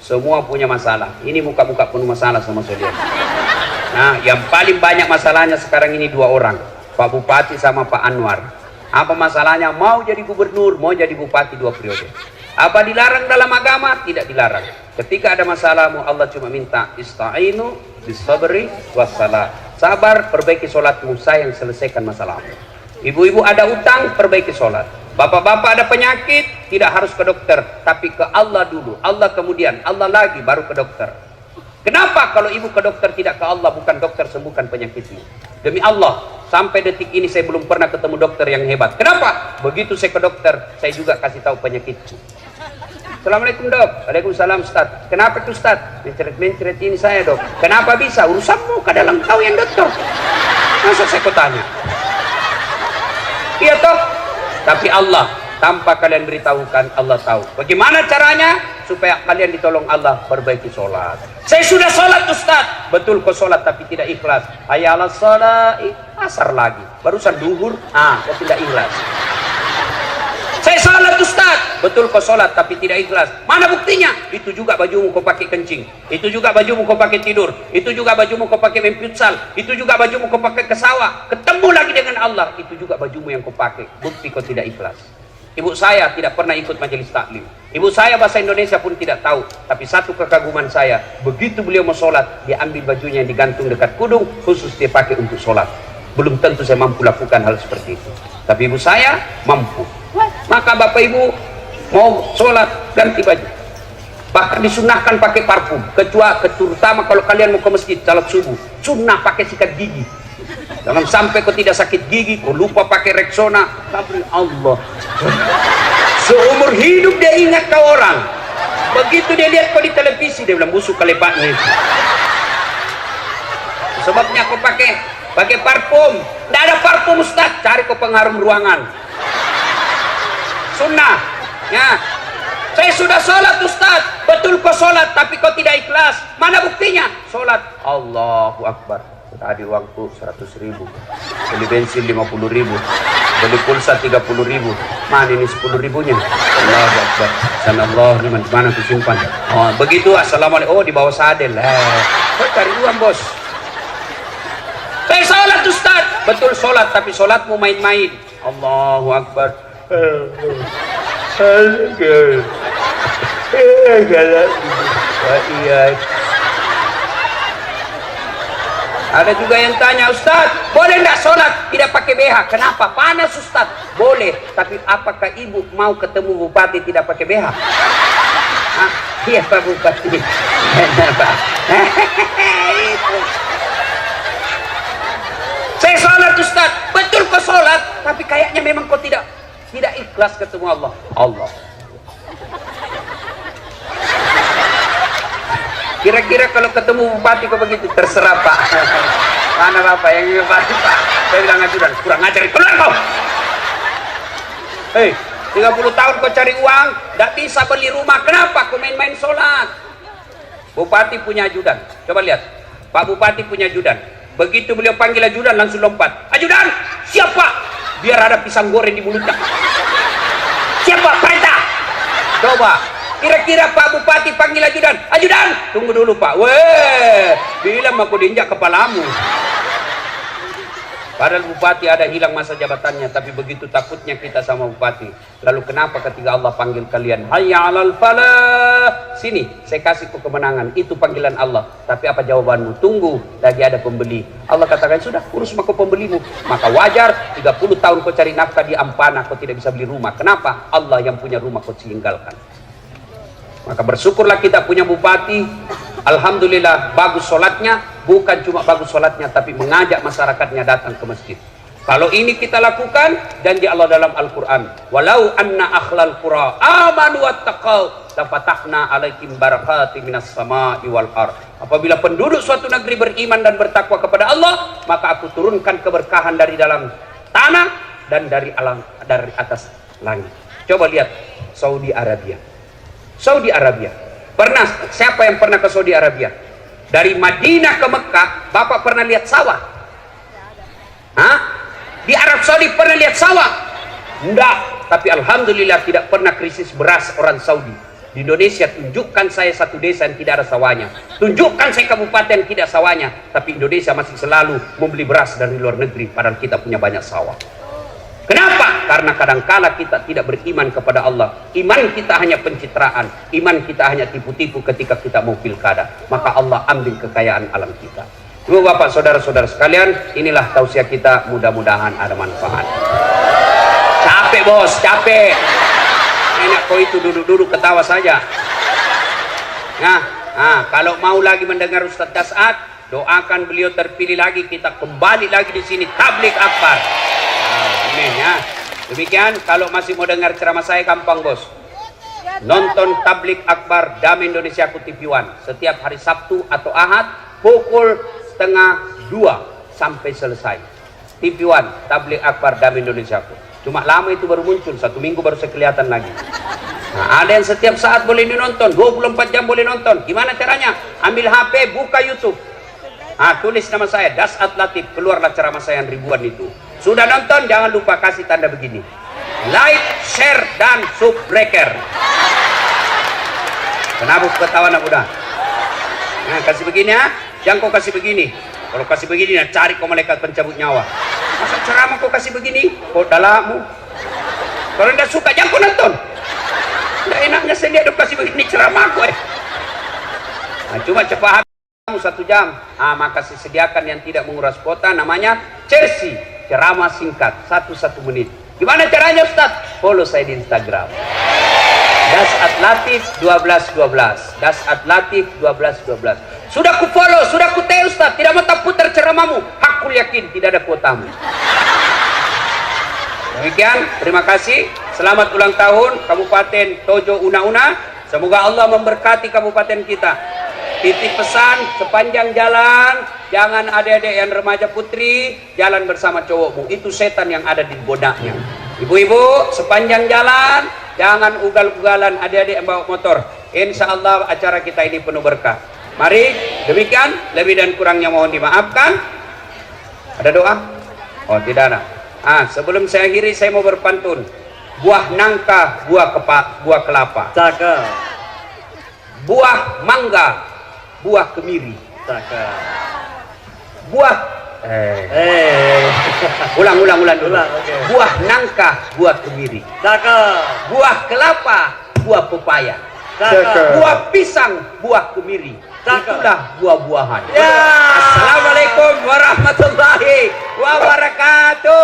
Semua punya masalah. Ini muka-muka penuh masalah sama saya. Nah, yang paling banyak masalahnya sekarang ini 2 orang. Pak Bupati sama Pak Anwar. Apa masalahnya? Mau jadi gubernur, mau jadi bupati 2 periode. Apa dilarang dalam agama? Tidak dilarang. Ketika ada masalahmu, Allah cuma minta ista'inu bisabri wassalah. Sabar, perbaiki sholatmu, saya yang selesaikan masalahmu. Ibu-ibu ada utang, perbaiki sholat. Bapak-bapak ada penyakit, tidak harus ke dokter, tapi ke Allah dulu. Allah kemudian, Allah lagi, baru ke dokter. Kenapa kalau ibu ke dokter tidak ke Allah? Bukan dokter sembuhkan penyakitmu. Demi Allah, sampai detik ini saya belum pernah ketemu dokter yang hebat. Kenapa? Begitu saya ke dokter, saya juga kasih tahu penyakitku. Assalamualaikum dok. Waalaikumsalam Ustaz. Kenapa tuh Ustaz? Mencret-mencret ini saya dok. Kenapa bisa? Urusanmu, kadang kau yang dokter. Masa saya kau tanya? Iya toh, tapi Allah tanpa kalian beritahukan, Allah tahu. Bagaimana caranya supaya kalian ditolong Allah? Perbaiki sholat. Saya sudah sholat Ustaz. Betul kau sholat tapi tidak ikhlas. Hayya 'alas shalah, asar lagi. Barusan duhur, kau tidak ikhlas. Saya sholat Ustaz. Betul kau sholat tapi tidak ikhlas. Mana buktinya? Itu juga bajumu kau pakai kencing. Itu juga bajumu kau pakai tidur. Itu juga bajumu kau pakai main futsal. Itu juga bajumu kau pakai ke sawah. Ketemu lagi dengan Allah. Itu juga bajumu yang kau pakai. Bukti kau tidak ikhlas. Ibu saya tidak pernah ikut majelis taklim. Ibu saya bahasa Indonesia pun tidak tahu. Tapi satu kekaguman saya, begitu beliau mau sholat, dia ambil bajunya yang digantung dekat kudung, khusus dia pakai untuk sholat. Belum tentu saya mampu lakukan hal seperti itu. Tapi ibu saya mampu. Maka bapak ibu mau sholat ganti baju. Bahkan disunahkan pakai parfum. Terutama kalau kalian mau ke masjid salat subuh, sunnah pakai sikat gigi. Jangan sampai kau tidak sakit gigi, kau lupa pakai Rexona. Tapi Allah, seumur hidup dia ingat kau orang. Begitu dia lihat kau di televisi, dia bilang busuk kelepatnya itu. Sebabnya kau pakai parfum. Tidak ada parfum Ustaz, cari kau pengharum ruangan. Sunnah, Ya, saya sudah sholat Ustaz. Betul kau sholat, tapi kau tidak ikhlas. Mana buktinya? Sholat. Allahu Akbar. Tadi uangku 100.000. Beli bensin 50.000. Beli pulsa 30.000. Mana ini 10.000-nya? Allahu Akbar. Allah, di mana aku simpan? Oh, begitu. Assalamualaikum. Oh, di bawah sadel. Kau cari uang, bos. Saya sholat Ustaz. Betul sholat, tapi sholatmu main-main. Allahu Akbar. Ada juga yang tanya, Ustaz, boleh nggak sholat tidak pakai BH? Kenapa? Panas Ustaz. Boleh, tapi apakah ibu mau ketemu bupati tidak pakai BH? Hah? Iya Pak Bupati. Saya sholat Ustaz. Betul kau sholat, tapi kayaknya memang kau tidak ikhlas ketemu Allah. Kira-kira kalau ketemu bupati kok begitu? Terserah Pak. Mana Bapak yang bupati Pak? Saya bilang ajudan, kurang ajar, keluar kau. Hei, 30 tahun kau cari uang, tidak bisa beli rumah. Kenapa kau main-main sholat? Bupati punya ajudan. Coba lihat, Pak Bupati punya ajudan. Begitu beliau panggil ajudan langsung lompat. Ajudan, siapa? Biar ada pisang goreng di mulutnya. Siapa? Perintah. Coba. Kira-kira Pak Bupati panggil ajudan. Ajudan, tunggu dulu Pak. Weh, bilang aku diinjak kepalamu. Padahal Bupati ada hilang masa jabatannya, tapi begitu takutnya kita sama Bupati. Lalu kenapa ketika Allah panggil kalian, hayya 'alal falah, sini saya kasih kau kemenangan. Itu panggilan Allah. Tapi apa jawabanmu? Tunggu, lagi ada pembeli. Allah katakan, sudah urus maka pembelimu. Maka wajar 30 tahun kau cari nafkah di Ampana, kau tidak bisa beli rumah. Kenapa? Allah yang punya rumah kau tinggalkan. Maka bersyukurlah kita punya bupati. Alhamdulillah bagus sholatnya. Bukan cuma bagus sholatnya, tapi mengajak masyarakatnya datang ke masjid. Kalau ini kita lakukan, janji Allah dalam Al-Quran, walau anna akhlal qura amanu wattaqau lafatahna alaikum barakatim minas sama'i wal ardh. Apabila penduduk suatu negeri beriman dan bertakwa kepada Allah, maka aku turunkan keberkahan dari dalam tanah dan dari atas langit. Coba lihat Saudi Arabia. Saudi Arabia. Pernah, siapa yang pernah ke Saudi Arabia? Dari Madinah ke Mekah, Bapak pernah lihat sawah? Hah? Di Arab Saudi pernah lihat sawah? Enggak. Tapi Alhamdulillah tidak pernah krisis beras orang Saudi. Di Indonesia tunjukkan saya satu desa yang tidak ada sawahnya. Tunjukkan saya kabupaten yang tidak sawahnya. Tapi Indonesia masih selalu membeli beras dari luar negeri, padahal kita punya banyak sawah. Kenapa? Karena kadangkala kita tidak beriman kepada Allah. Iman kita hanya pencitraan. Iman kita hanya tipu-tipu ketika kita mau pilkada. Maka Allah ambil kekayaan alam kita. Ibu bapak saudara-saudara sekalian, inilah tausiah kita, mudah-mudahan ada manfaat. Capek bos, capek. Enak kau itu duduk-duduk ketawa saja. Nah, kalau mau lagi mendengar Ustaz Das'ad, doakan beliau terpilih lagi, kita kembali lagi di sini tablik akbar. Amin ya. Demikian, kalau masih mau dengar ceramah saya gampang bos. Nonton tablik akbar Damai Indonesiaku TV One setiap hari Sabtu atau Ahad pukul 1:30 sampai selesai. TV One tablik akbar Damai Indonesiaku. Cuma lama itu baru muncul, 1 minggu baru saya kelihatan lagi. Nah, ada yang setiap saat boleh dinonton, 24 jam boleh nonton. Gimana caranya? Ambil HP, buka YouTube. Tulis nama saya Das'ad Latif, keluarlah ceramah saya yang ribuan itu. Sudah nonton, jangan lupa kasih tanda begini, like, share, dan subbreaker. Kenapa ketawa nak udah? Nah, kasih begini ya, jangan kau kasih begini. Kalau kasih begini, nah, cari kau malaikat pencabut nyawa. Masa ceramah kau kasih begini? Kau dalammu. Kalau tidak suka, jangan kau nonton. Tidak enaknya saya lihat kasih begini ceramah aku. Nah, cuma cepat 1 jam. Maka sediakan yang tidak menguras kuota, namanya Chelsea. Ceramah singkat 1 menit. Gimana caranya Ustaz? Follow saya di Instagram. Das'ad Latif 1212. Das'ad Latif 1212. Sudah ku follow, sudah ku tag Ustaz. Tidak mau tak putar ceramahmu. Hakul yakin tidak ada kuotamu. Demikian, terima kasih. Selamat ulang tahun Kabupaten Tojo Una-Una. Semoga Allah memberkati kabupaten kita. Titip pesan, sepanjang jalan jangan adik-adik yang remaja putri jalan bersama cowokmu, itu setan yang ada di bodaknya. Ibu-ibu, sepanjang jalan Jangan ugal-ugalan adik-adik yang bawa motor. Insya Allah acara kita ini penuh berkah. Mari, demikian. Lebih dan kurangnya mohon dimaafkan. Ada doa? Oh, tidak ada. Sebelum saya akhiri, saya mau berpantun. Buah nangka, buah kelapa. Cakep. Buah mangga, buah kemiri. Cakep. Buah ulang dulu. Okay. Buah nangka, buah kemiri. Cakep. Buah kelapa, buah pepaya. Cakep. Buah pisang, buah kemiri. Cakep. Itulah buah-buahan. Ya. Assalamualaikum warahmatullahi wabarakatuh.